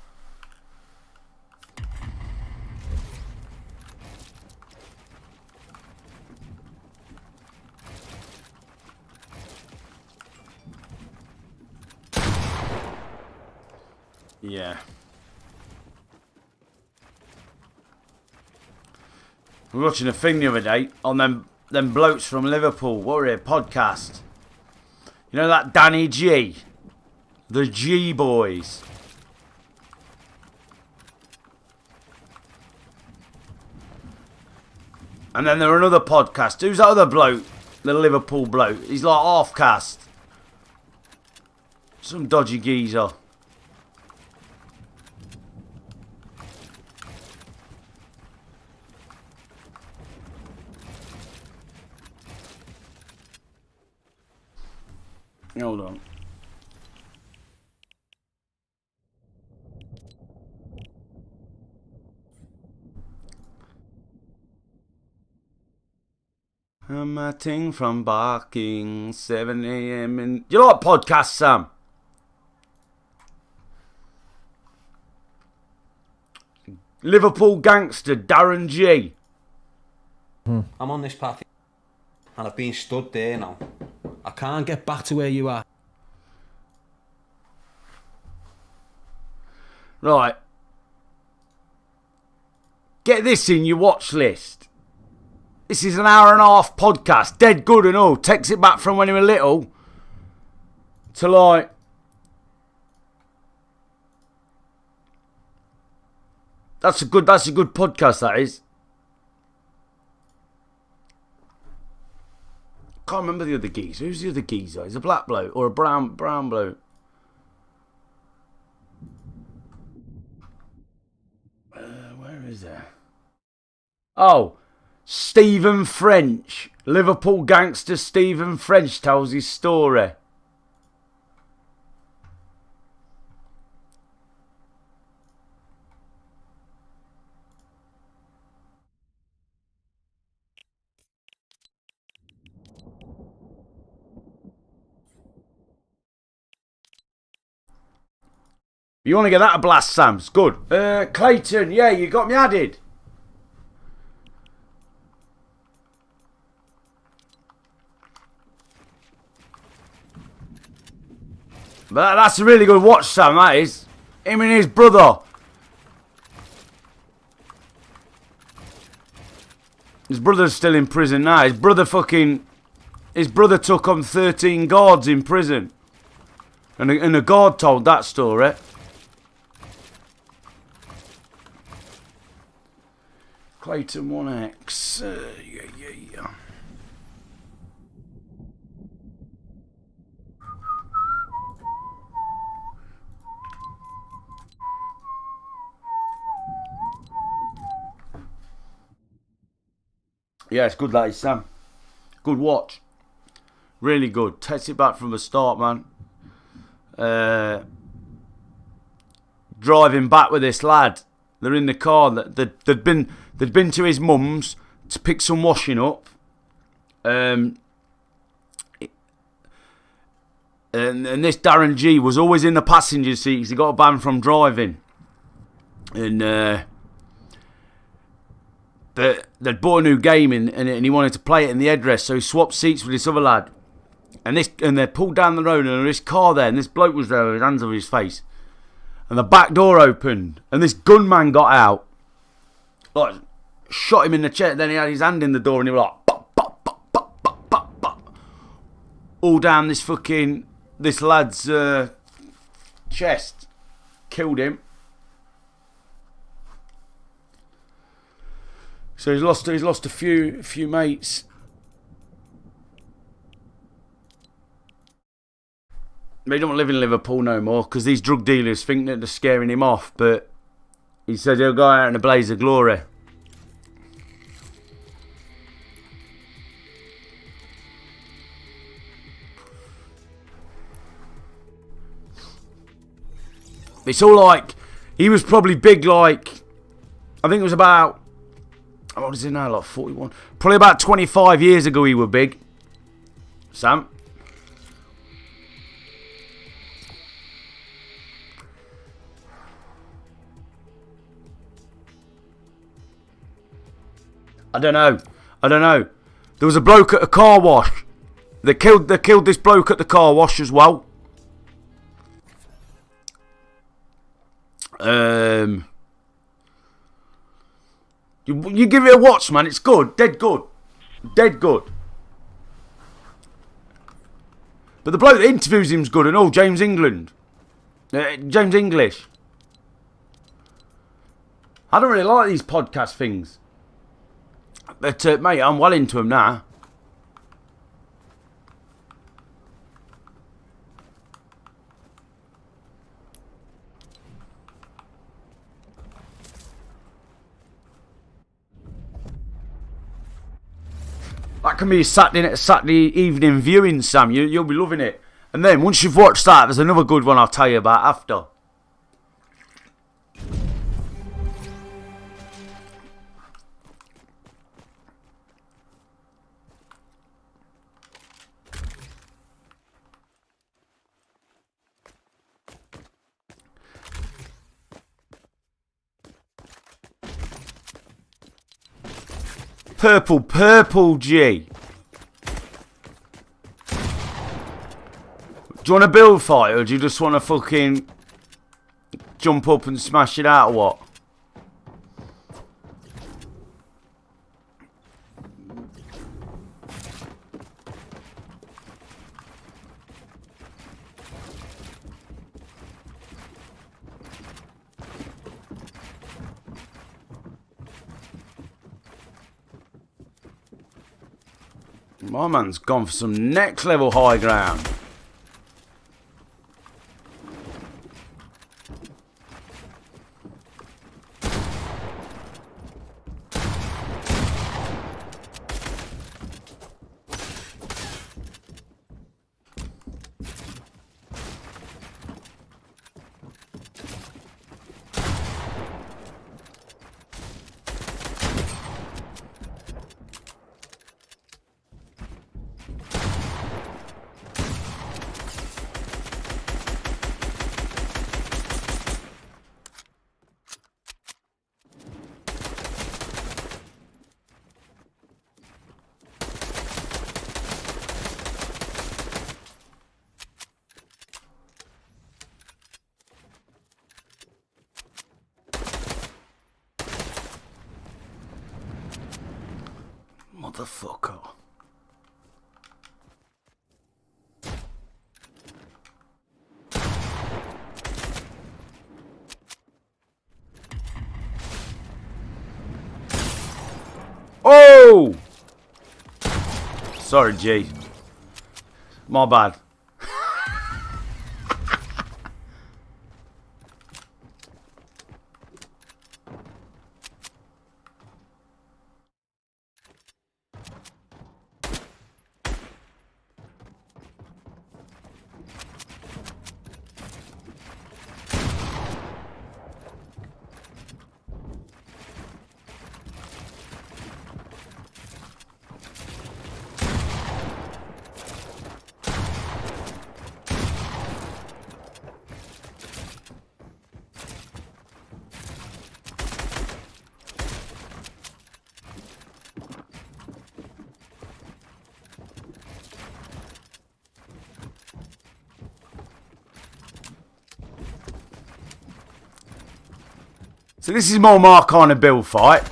Speaker 1: Yeah. We were watching a thing the other day on them blokes from Liverpool. What were it? Podcast. You know that Danny G? The G Boys. And then there were another podcast. Who's that other bloke? The Liverpool bloke. He's like half cast. Some dodgy geezer. Hold on. I'm a ting from barking 7 a.m. in... You like podcasts, Sam? Liverpool gangster Darren G.
Speaker 3: I'm on this path and I've been stood there now. I can't get back to where you are.
Speaker 1: Right. Get this in your watch list. This is an hour and a half podcast. Dead good and all. Takes it back from when you were little to like... That's a good podcast, that is. Can't remember the other geezer. Who's the other geezer? He's a black bloke or a brown bloke. Where is it? Oh, Stephen French. Liverpool gangster Stephen French tells his story. You want to get that a blast, Sam? It's good. Clayton, yeah, you got me added. But that's a really good watch, Sam, that is. Him and his brother. His brother's still in prison now. His brother took on 13 guards in prison. And a guard told that story. Clayton 1X. Yeah. Yeah, it's good, that is, Sam. Good watch. Really good. Takes it back from the start, man. Driving back with this lad. They're in the car. They'd been to his mum's to pick some washing up. And this Darren G was always in the passenger seat because he got a ban from driving. And they'd bought a new game and he wanted to play it in the headrest, so he swapped seats with this other lad. And they pulled down the road and there was this car there and this bloke was there with his hands over his face. And the back door opened and this gunman got out. Like, shot him in the chest. Then he had his hand in the door and he was like, pop, pop, pop, pop, pop, pop, pop. All down this lad's chest. Killed him. So he's lost a few mates. They don't live in Liverpool no more because these drug dealers think that they're scaring him off. But he said he'll go out in a blaze of glory. It's all like, he was probably big like, I think it was about, what is it now, like 41? Probably about 25 years ago he were big. Sam? I don't know. There was a bloke at a car wash. They killed this bloke at the car wash as well. You give it a watch, man. It's good. Dead good. Dead good. But the bloke that interviews him's good and all. James England. James English. I don't really like these podcast things. But, mate, I'm well into them now. That can be a Saturday evening viewing, Sam. You'll be loving it. And then once you've watched that, there's another good one I'll tell you about after. Purple G. Do you want a build fight or do you just want to fucking jump up and smash it out or what? My man's gone for some next level high ground. Motherfucker. Oh! Sorry, G. My bad. So this is more Mark on a Bill fight.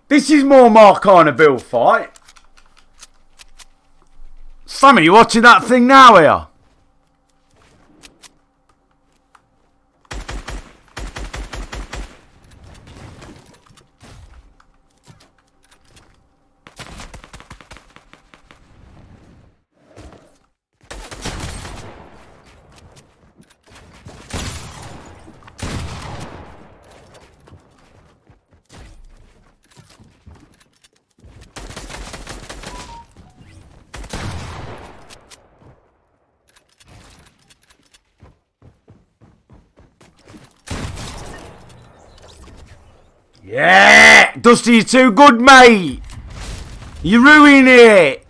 Speaker 1: This is more Mark on a Bill fight. Sammy, you watching that thing now here? Yeah! Dusty, you're too good, mate! You're ruining it!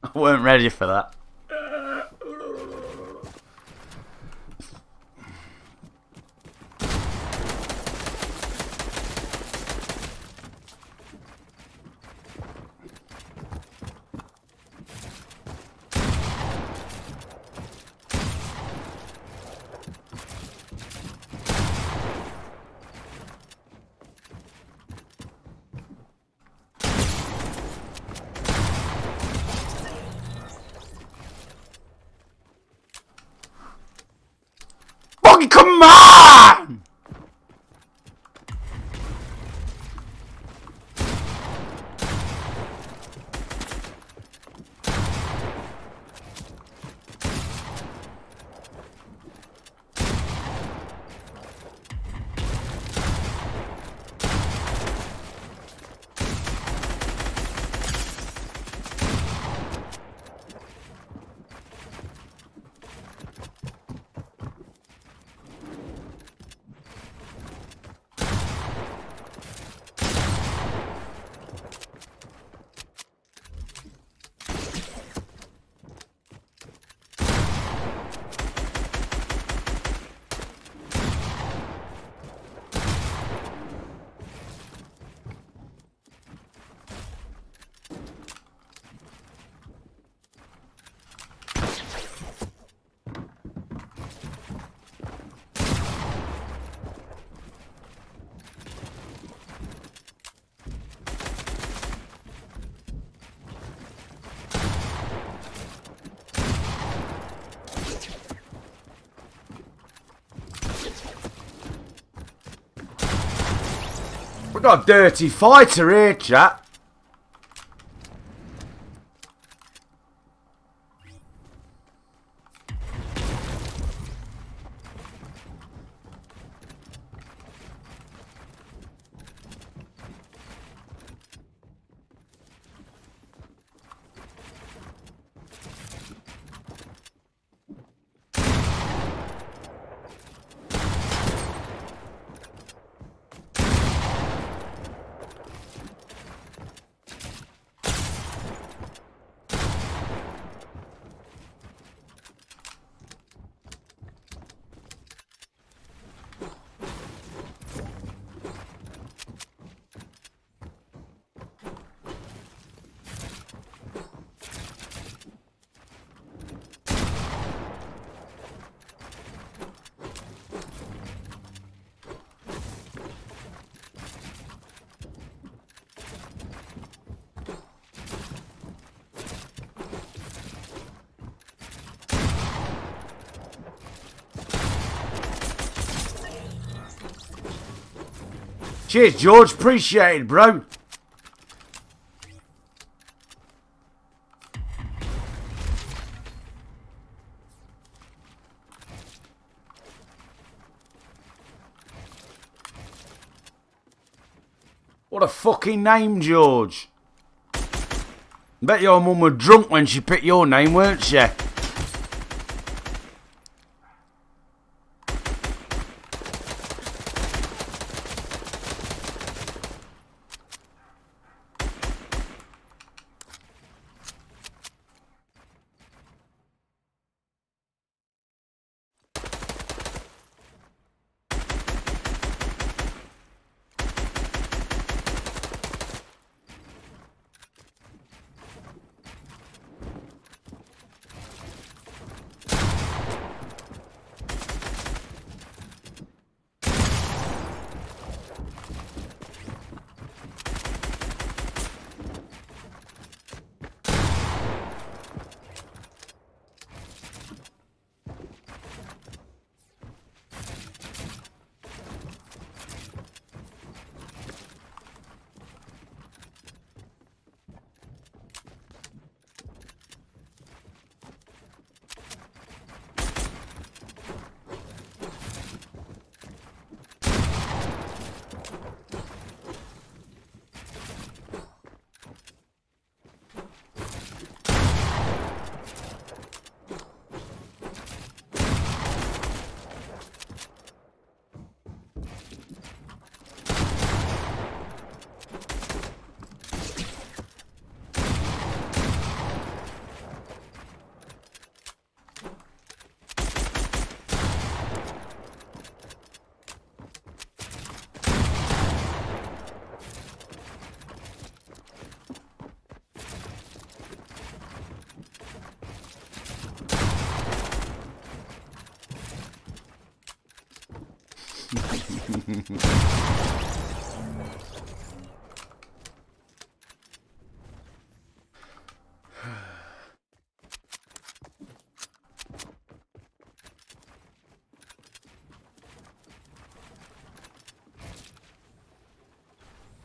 Speaker 1: I weren't ready for that. We got a dirty fighter here, chat. Cheers, George. Appreciate it, bro. What a fucking name, George. Bet your mum was drunk when she picked your name, weren't she?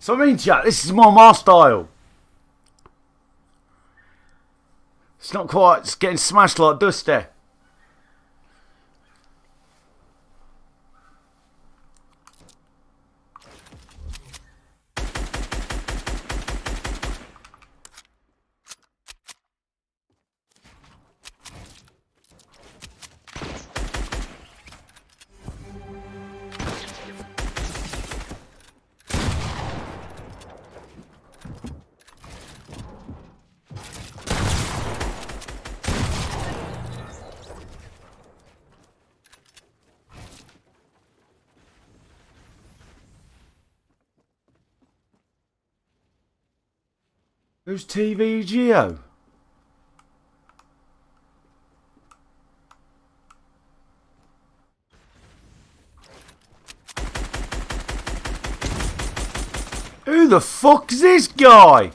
Speaker 1: So I mean, chat, this is more my style. It's not quite, it's getting smashed like Dusty. Who's TV Geo? Who the fuck's this guy?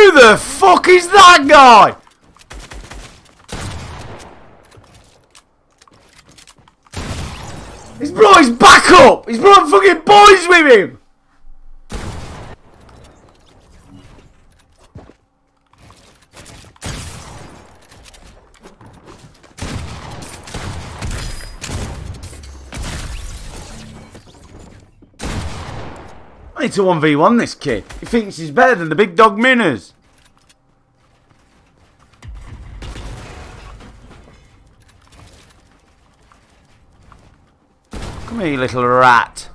Speaker 1: Who the fuck is that guy? He's brought his back up. He's brought fucking boys with him. I need to 1v1 this kid. He thinks he's better than the big dog Minners. Come here, you little rat.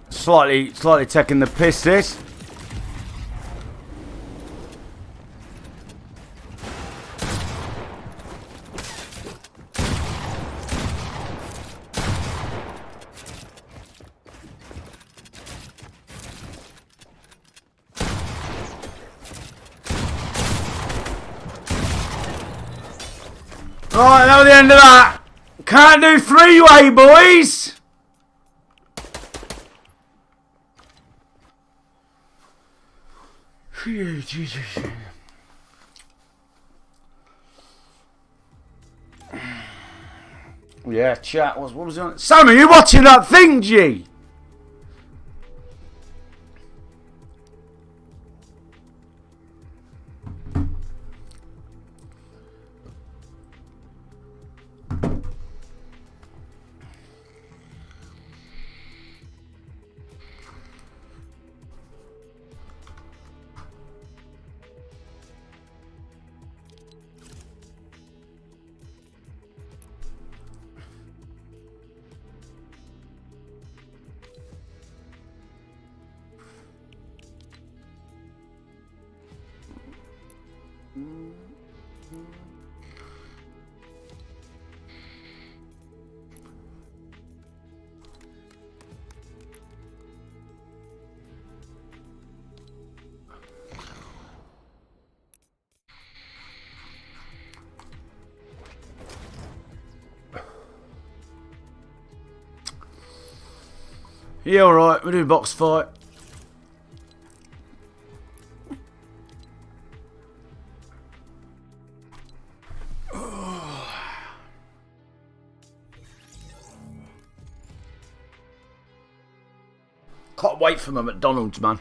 Speaker 1: Slightly taking the piss, this. Right, that was the end of that. Can't do three-way, boys. Jesus. Yeah, chat was. What was it on? Sam, are you watching that thing, G? Yeah, alright, we'll do a box fight. Can't wait for my McDonald's, man.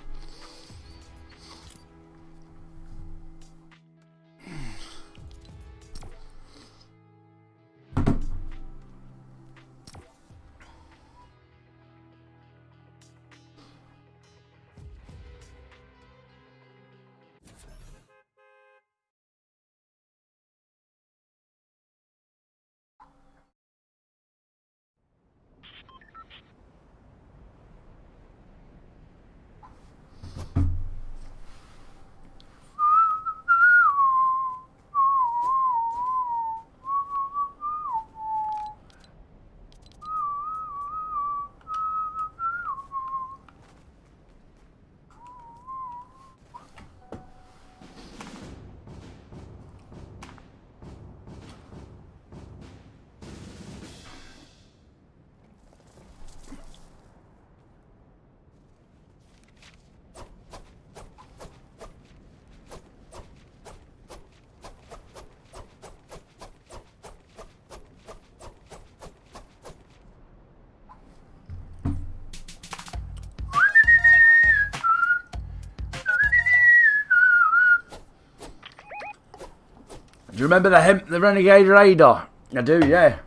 Speaker 1: Do you remember the Renegade Raider? I do, yeah.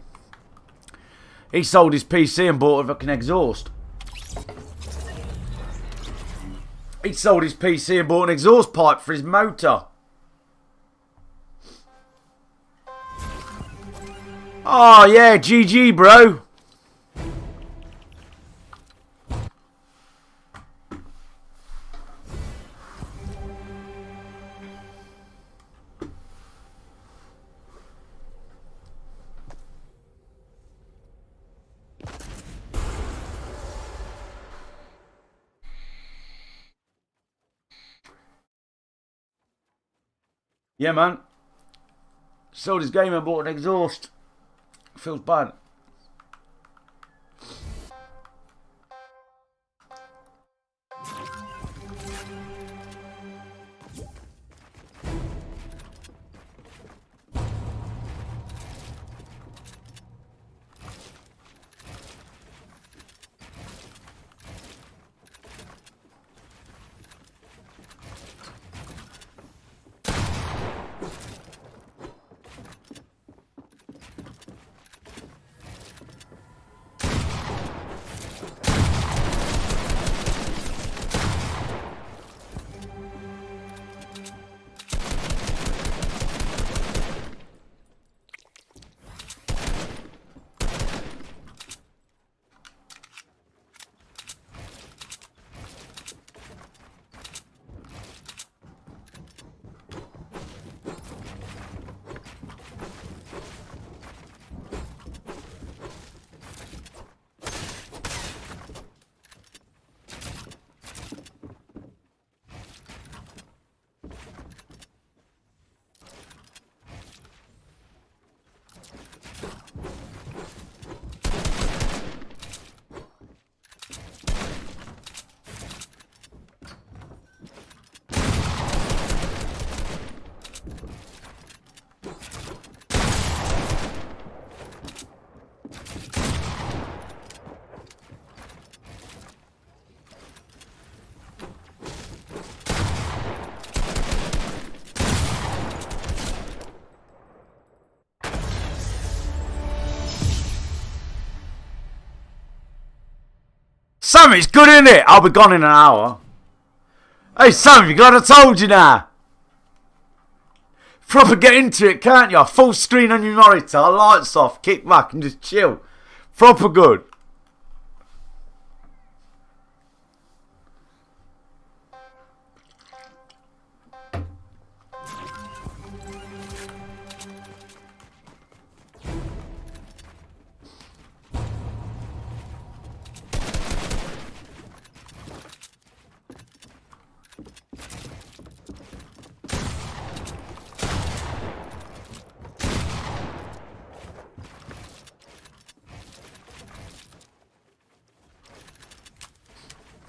Speaker 1: He sold his PC and bought a fucking exhaust. He sold his PC and bought an exhaust pipe for his motor. Oh yeah, GG, bro. Yeah, man. Sold his game and bought an exhaust. Feels bad. Sam, it's good, isn't it? I'll be gone in an hour. Hey, Sam, you glad I told you now? Proper get into it, can't you? Full screen on your monitor, lights off, kick back and just chill. Proper good.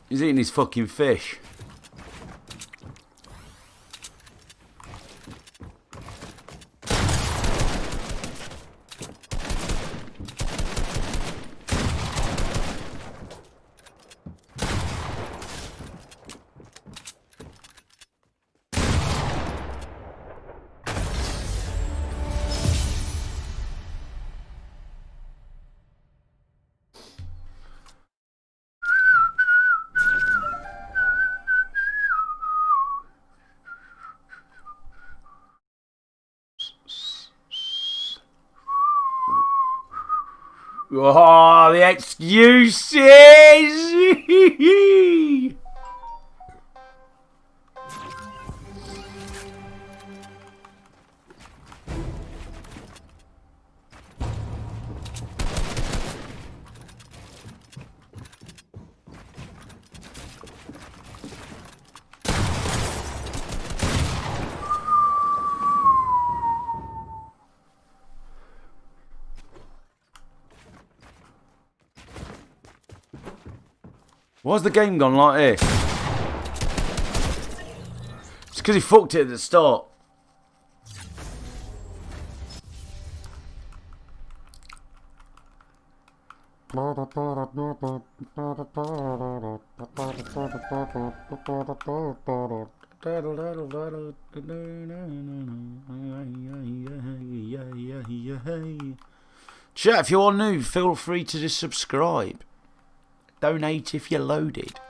Speaker 1: He's eating his fucking fish. Oh, the excuses! Why's the game gone like this? It's because he fucked it at the start. Chat, if you're new, feel free to just subscribe. Donate if you're loaded.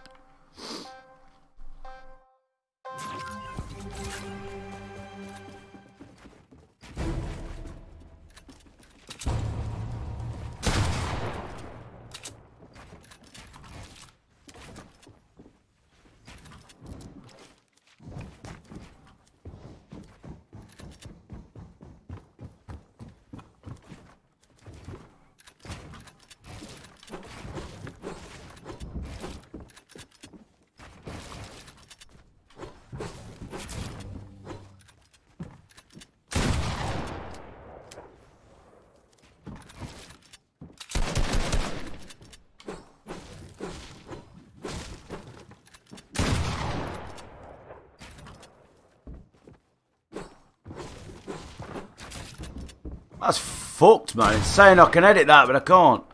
Speaker 1: That's fucked, man. It's saying I can edit that, but I can't.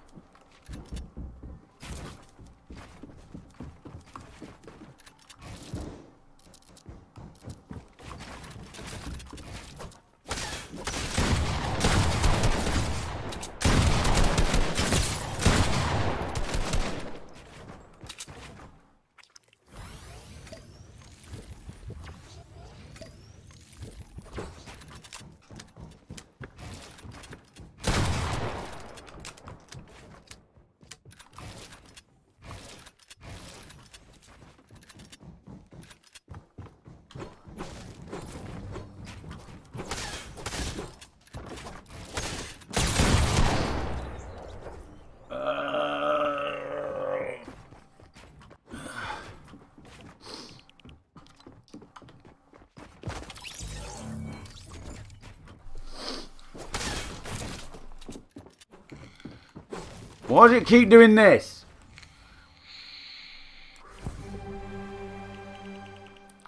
Speaker 1: Why does it keep doing this?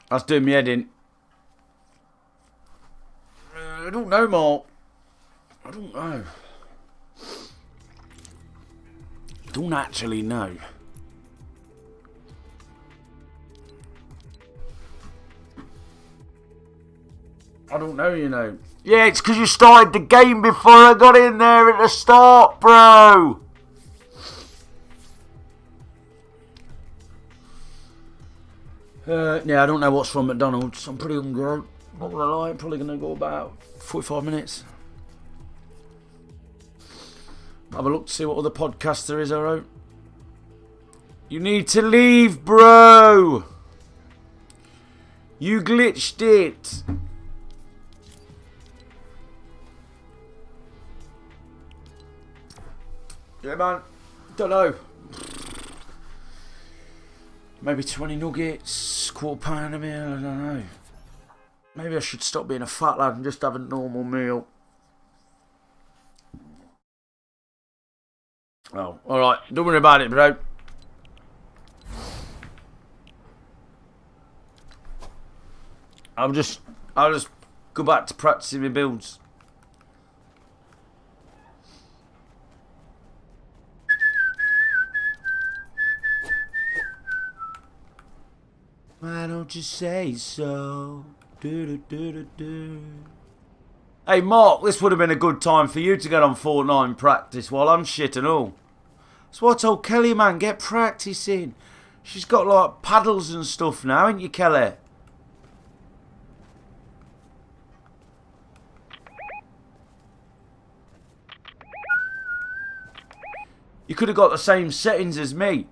Speaker 1: That's doing me head in. I don't know, Mark. I don't know. Don't actually know. I don't know, you know. Yeah, it's because you started the game before I got in there at the start, bro. Yeah, I don't know what's from McDonald's. I'm pretty hungry. Not gonna lie, I'm probably gonna go about 45 minutes. Have a look to see what other podcast there is, alright? You need to leave, bro! You glitched it! Yeah, man. Don't know. Maybe 20 nuggets, £1/4 of meal, I don't know. Maybe I should stop being a fat lad and just have a normal meal. Oh, alright. Don't worry about it, bro. I'll just go back to practicing my builds. Why don't you say so? Do. Hey Mark, this would have been a good time for you to get on Fortnite and practice while I'm shit and all. That's what I told Kelly, man. Get practicing. She's got like paddles and stuff now, ain't you, Kelly? You could have got the same settings as me.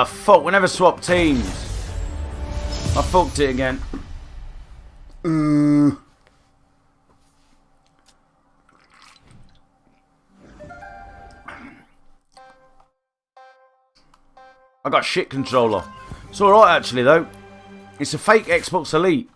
Speaker 1: Fuck, we never swapped teams. I fucked it again. I got a shit controller. It's alright actually though. It's a fake Xbox Elite.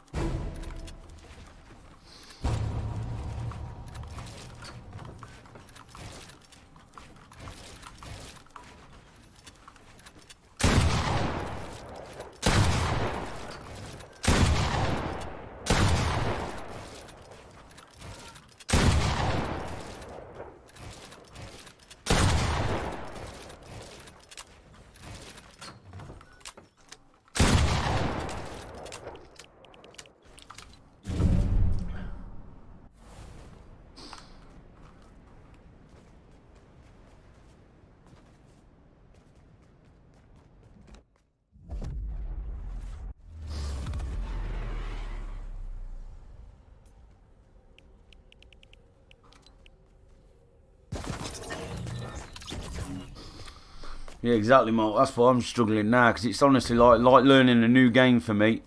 Speaker 1: Yeah, exactly, Mark. That's why I'm struggling now, because it's honestly like learning a new game for me.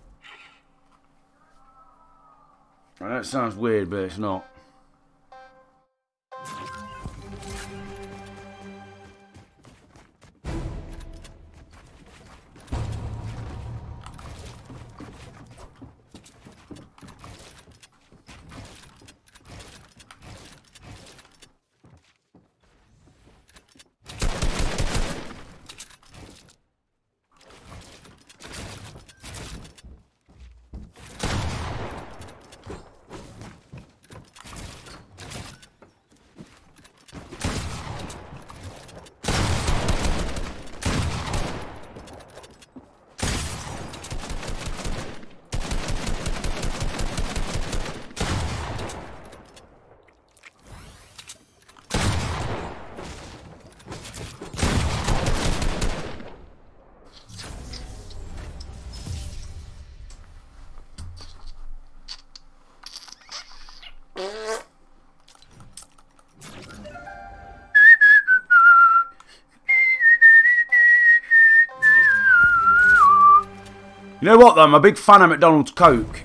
Speaker 1: And that sounds weird, but it's not. You know what, though? I'm a big fan of McDonald's Coke.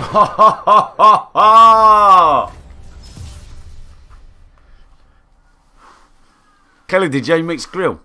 Speaker 1: Ha ha ha ha ha! Kelly, did you mix grill?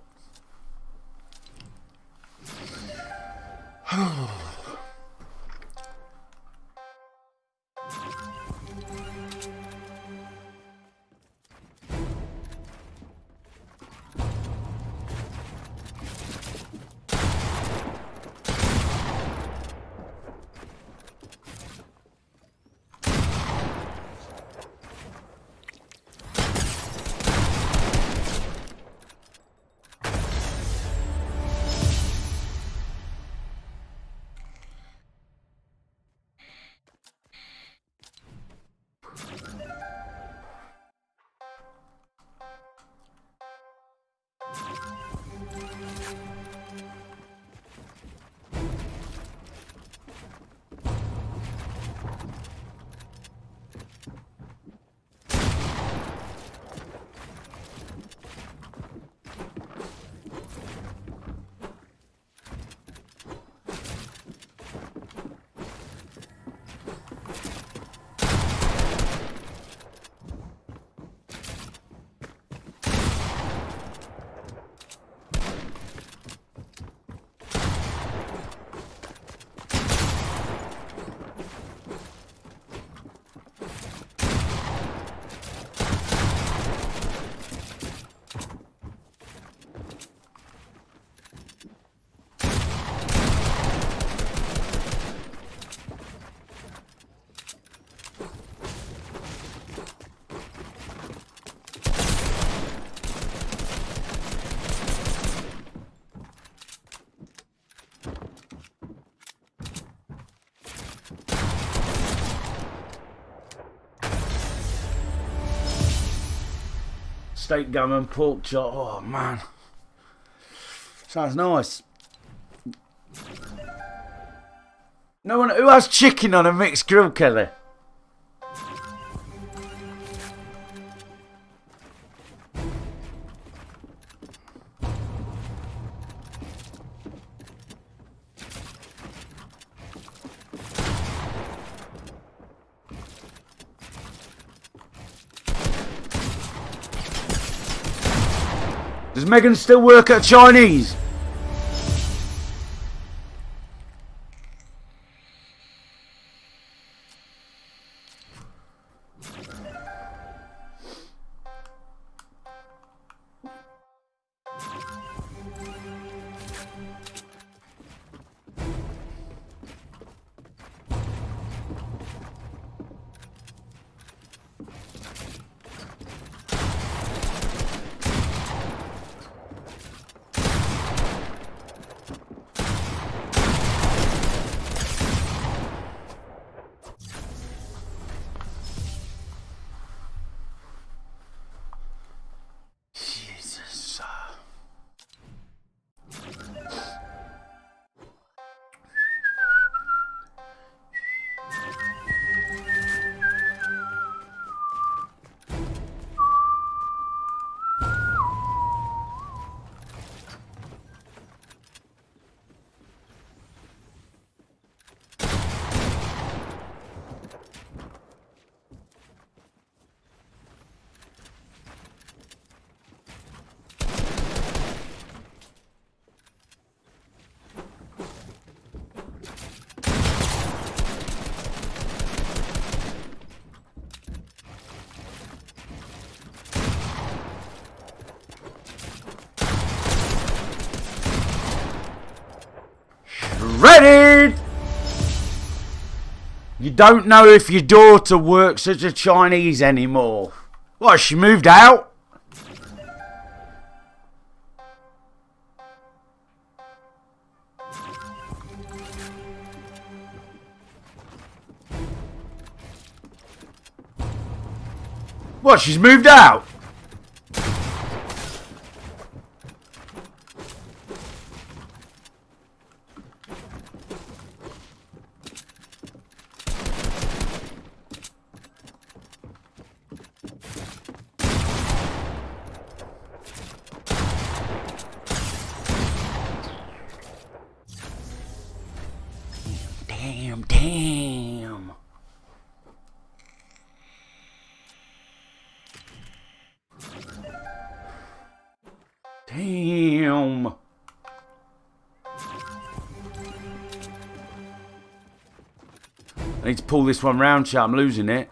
Speaker 1: Steak gammon, pork chop. Oh, man. Sounds nice. No one who has chicken on a mixed grill, Kelly. Does Megan still work at Chinese? Ready? You don't know if your daughter works as a Chinese anymore. What, she moved out? What, she's moved out? Damn. Damn. I need to pull this one round, chat. I'm losing it.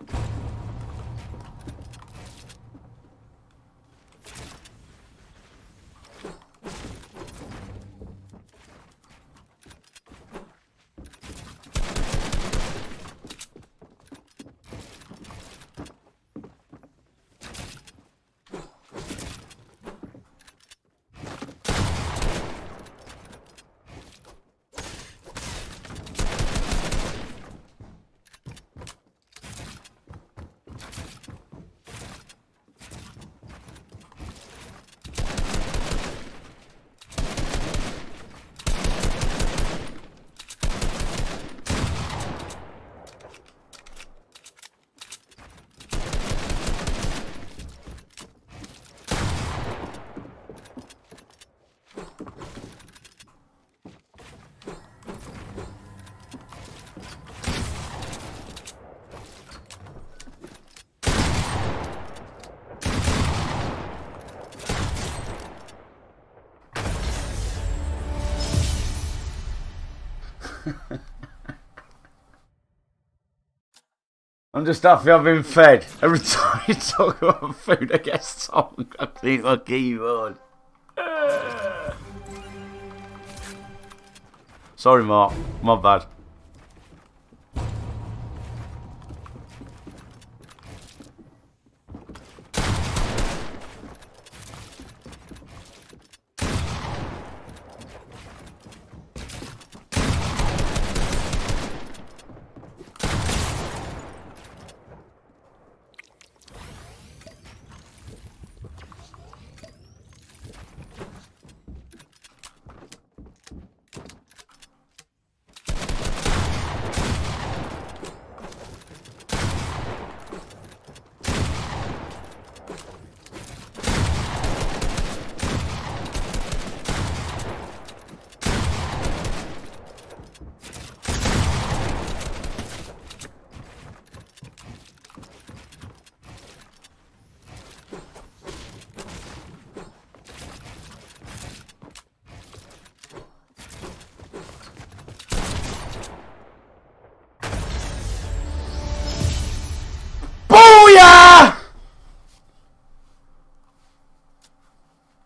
Speaker 1: I'm just happy I've been fed. Every time you talk about food, I get song. I clean my keyboard. Sorry, Mark. My bad.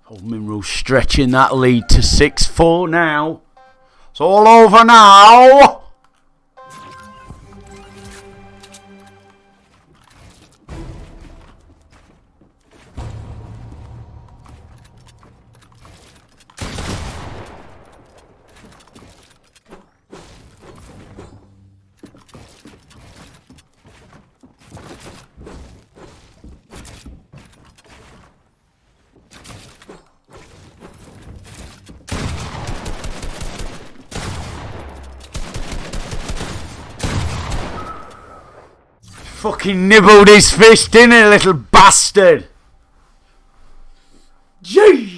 Speaker 1: Oh, Mineral stretching that lead to 6-4 now. It's all over now. Fucking nibbled his fist, didn't he, little bastard? Jeez.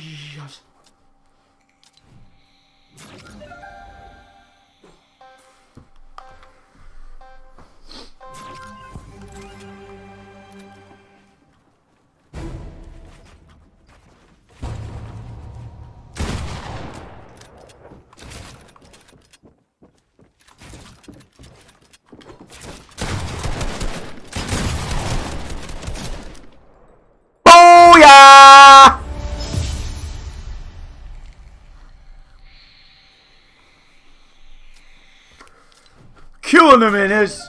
Speaker 1: Booyah! Killing them in us.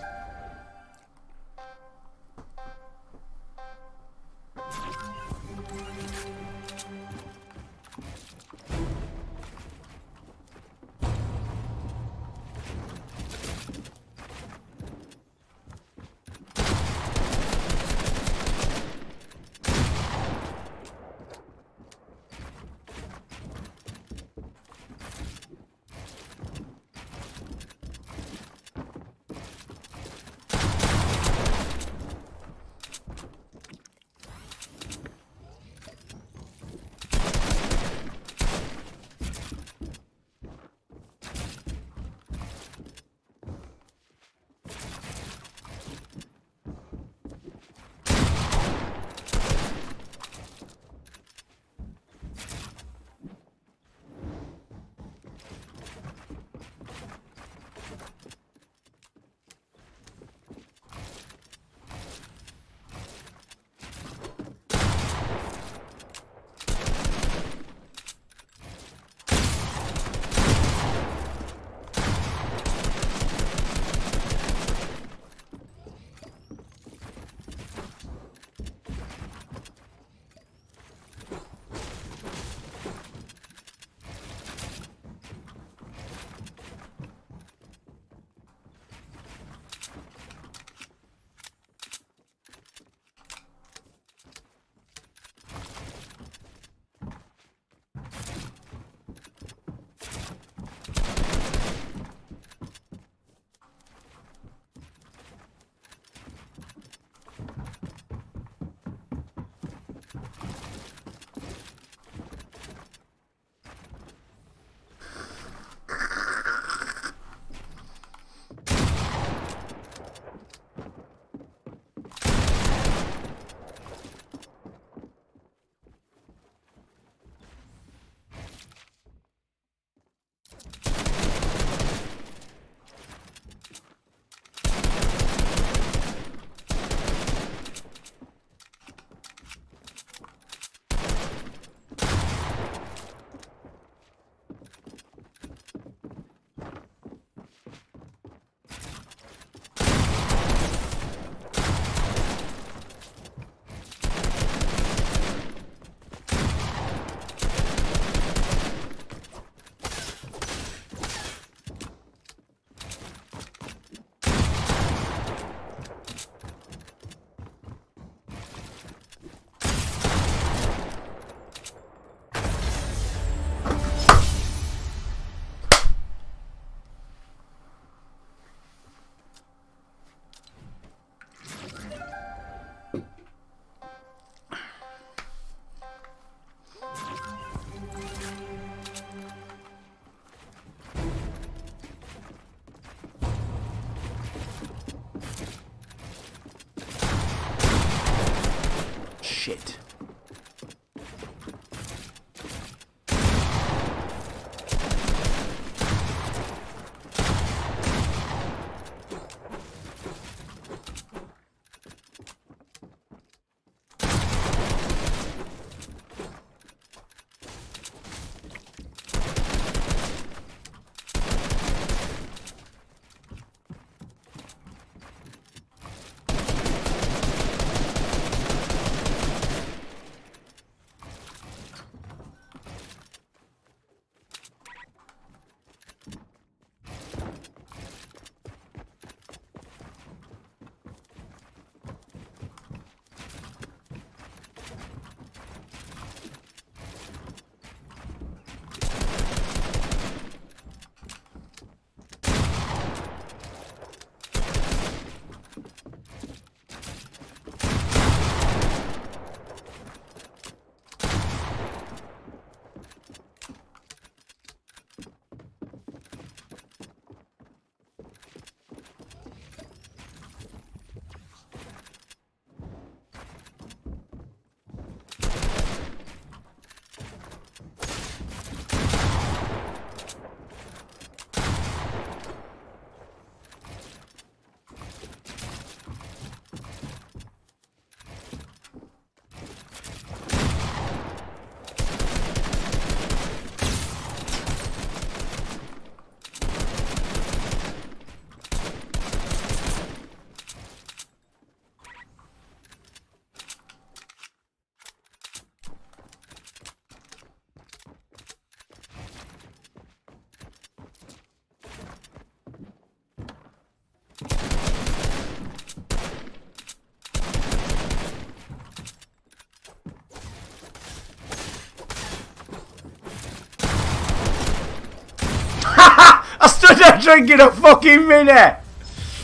Speaker 1: drinking a fucking minute.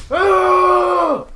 Speaker 1: Oh!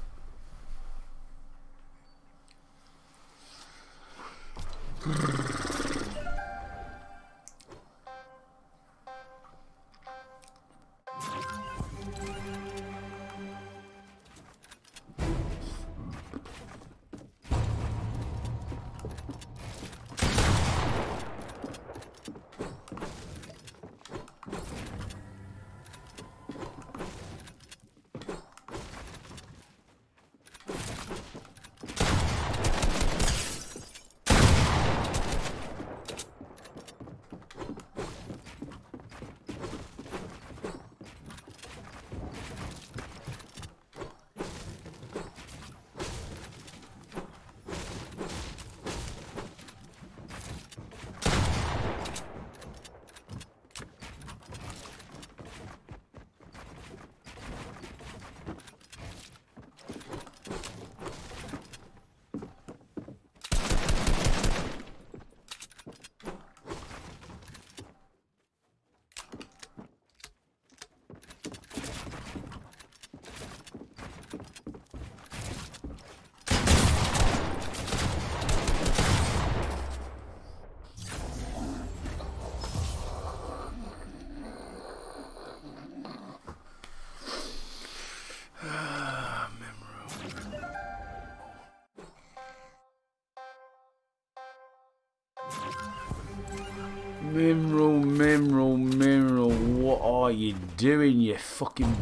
Speaker 1: Mineral, what are you doing, you fucking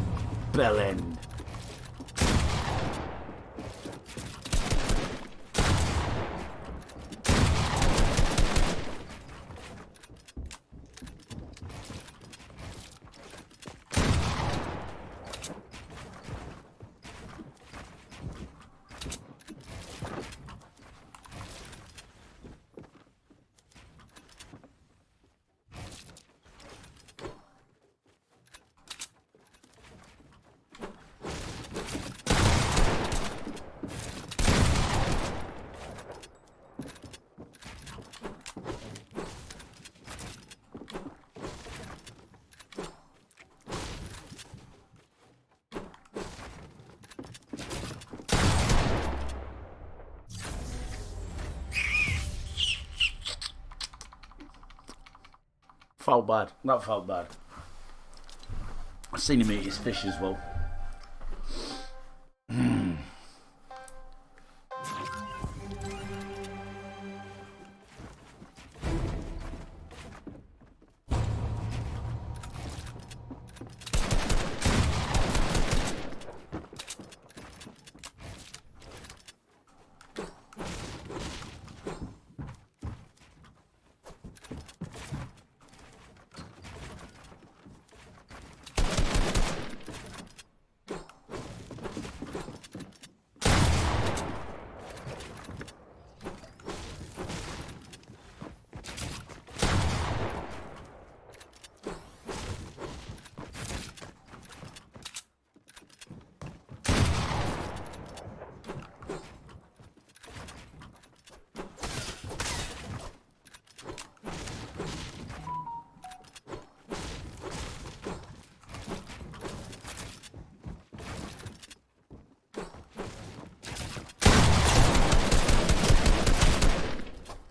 Speaker 1: bellend? Felt bad. That felt bad. I've seen him eat his fish as well.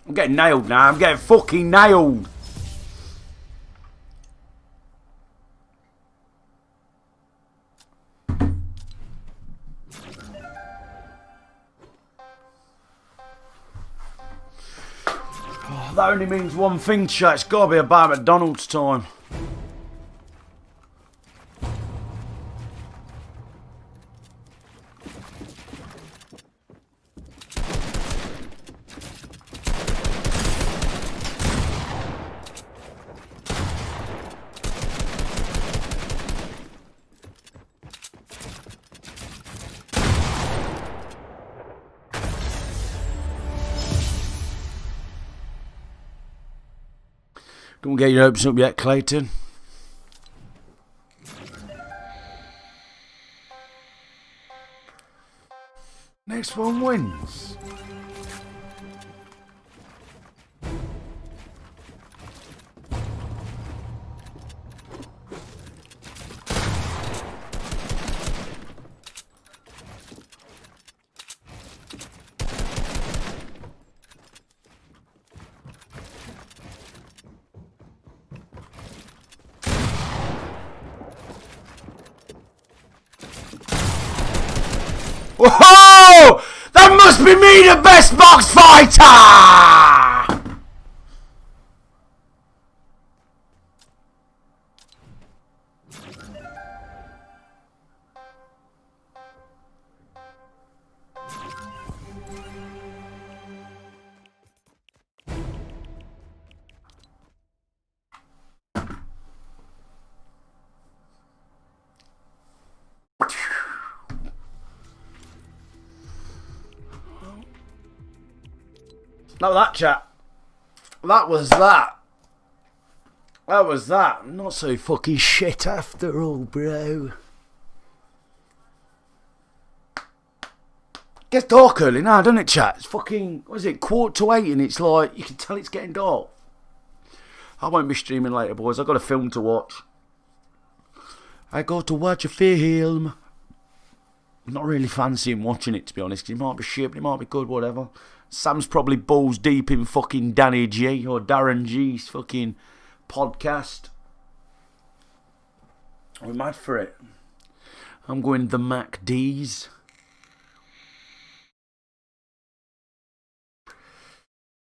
Speaker 1: I'm getting nailed now. I'm getting fucking nailed. Oh, that only means one thing, chat. It's got to be about McDonald's time. Don't get your hopes up yet, Clayton. Next one wins. Whoa! That must be me, the best box fighter! That was that, chat. That was that. That was that. Not so fucking shit after all, bro. Gets dark early now, doesn't it, chat? It's fucking, what is it, 7:45, and it's like, you can tell it's getting dark. I won't be streaming later, boys. I've got a film to watch. I got to watch a film. I'm not really fancying watching it, to be honest. It might be shit, but it might be good, whatever. Sam's probably balls deep in fucking Danny G or Darren G's fucking podcast. We're mad for it. I'm going the Mac D's.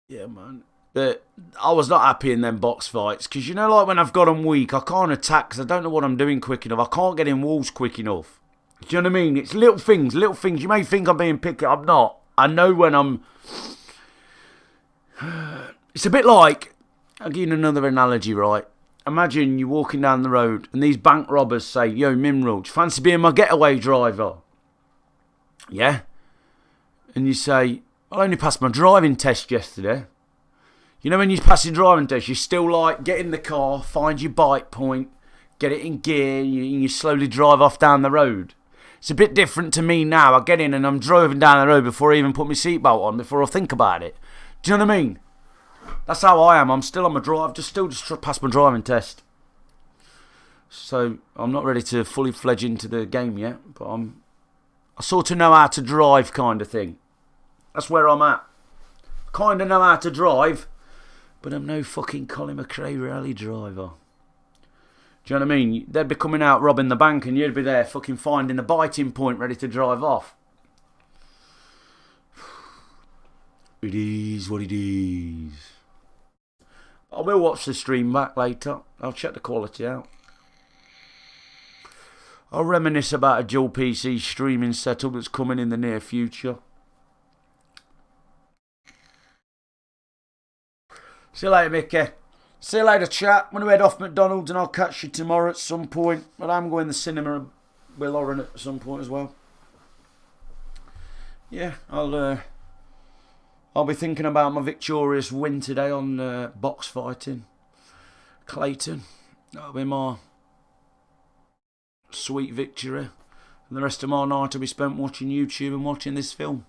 Speaker 1: Yeah, man. But I was not happy in them box fights. Because, you know, like when I've got them weak, I can't attack because I don't know what I'm doing quick enough. I can't get in walls quick enough. Do you know what I mean? It's little things, little things. You may think I'm being picky. I'm not. I know when I'm... It's a bit like... I'll give you another analogy, right? Imagine you're walking down the road and these bank robbers say, yo, Mimrul, do you fancy being my getaway driver? Yeah? And you say, I only passed my driving test yesterday. You know when you pass your driving test, you still like get in the car, find your bike point, get it in gear, and you slowly drive off down the road. It's a bit different to me now. I get in and I'm driving down the road before I even put my seatbelt on, before I think about it. Do you know what I mean? That's how I am. I'm still on my drive, just passed my driving test. So I'm not ready to fully fledge into the game yet, but I sort of know how to drive kind of thing. That's where I'm at. Kind of know how to drive, but I'm no fucking Colin McRae rally driver. Do you know what I mean? They'd be coming out robbing the bank and you'd be there fucking finding a biting point ready to drive off. It is what it is. I will watch the stream back later. I'll check the quality out. I'll reminisce about a dual PC streaming setup that's coming in the near future. See you later, Mickey. See you later, chat. I'm going to head off McDonald's and I'll catch you tomorrow at some point. But I'm going to the cinema with Lauren at some point as well. Yeah, I'll be thinking about my victorious win today on box fighting. Clayton. That'll be my sweet victory. And the rest of my night will be spent watching YouTube and watching this film.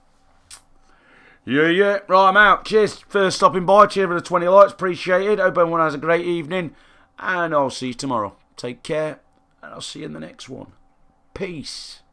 Speaker 1: Yeah. Right, I'm out. Cheers for stopping by. Cheers for the 20 likes. Appreciate it. Hope everyone has a great evening. And I'll see you tomorrow. Take care. And I'll see you in the next one. Peace.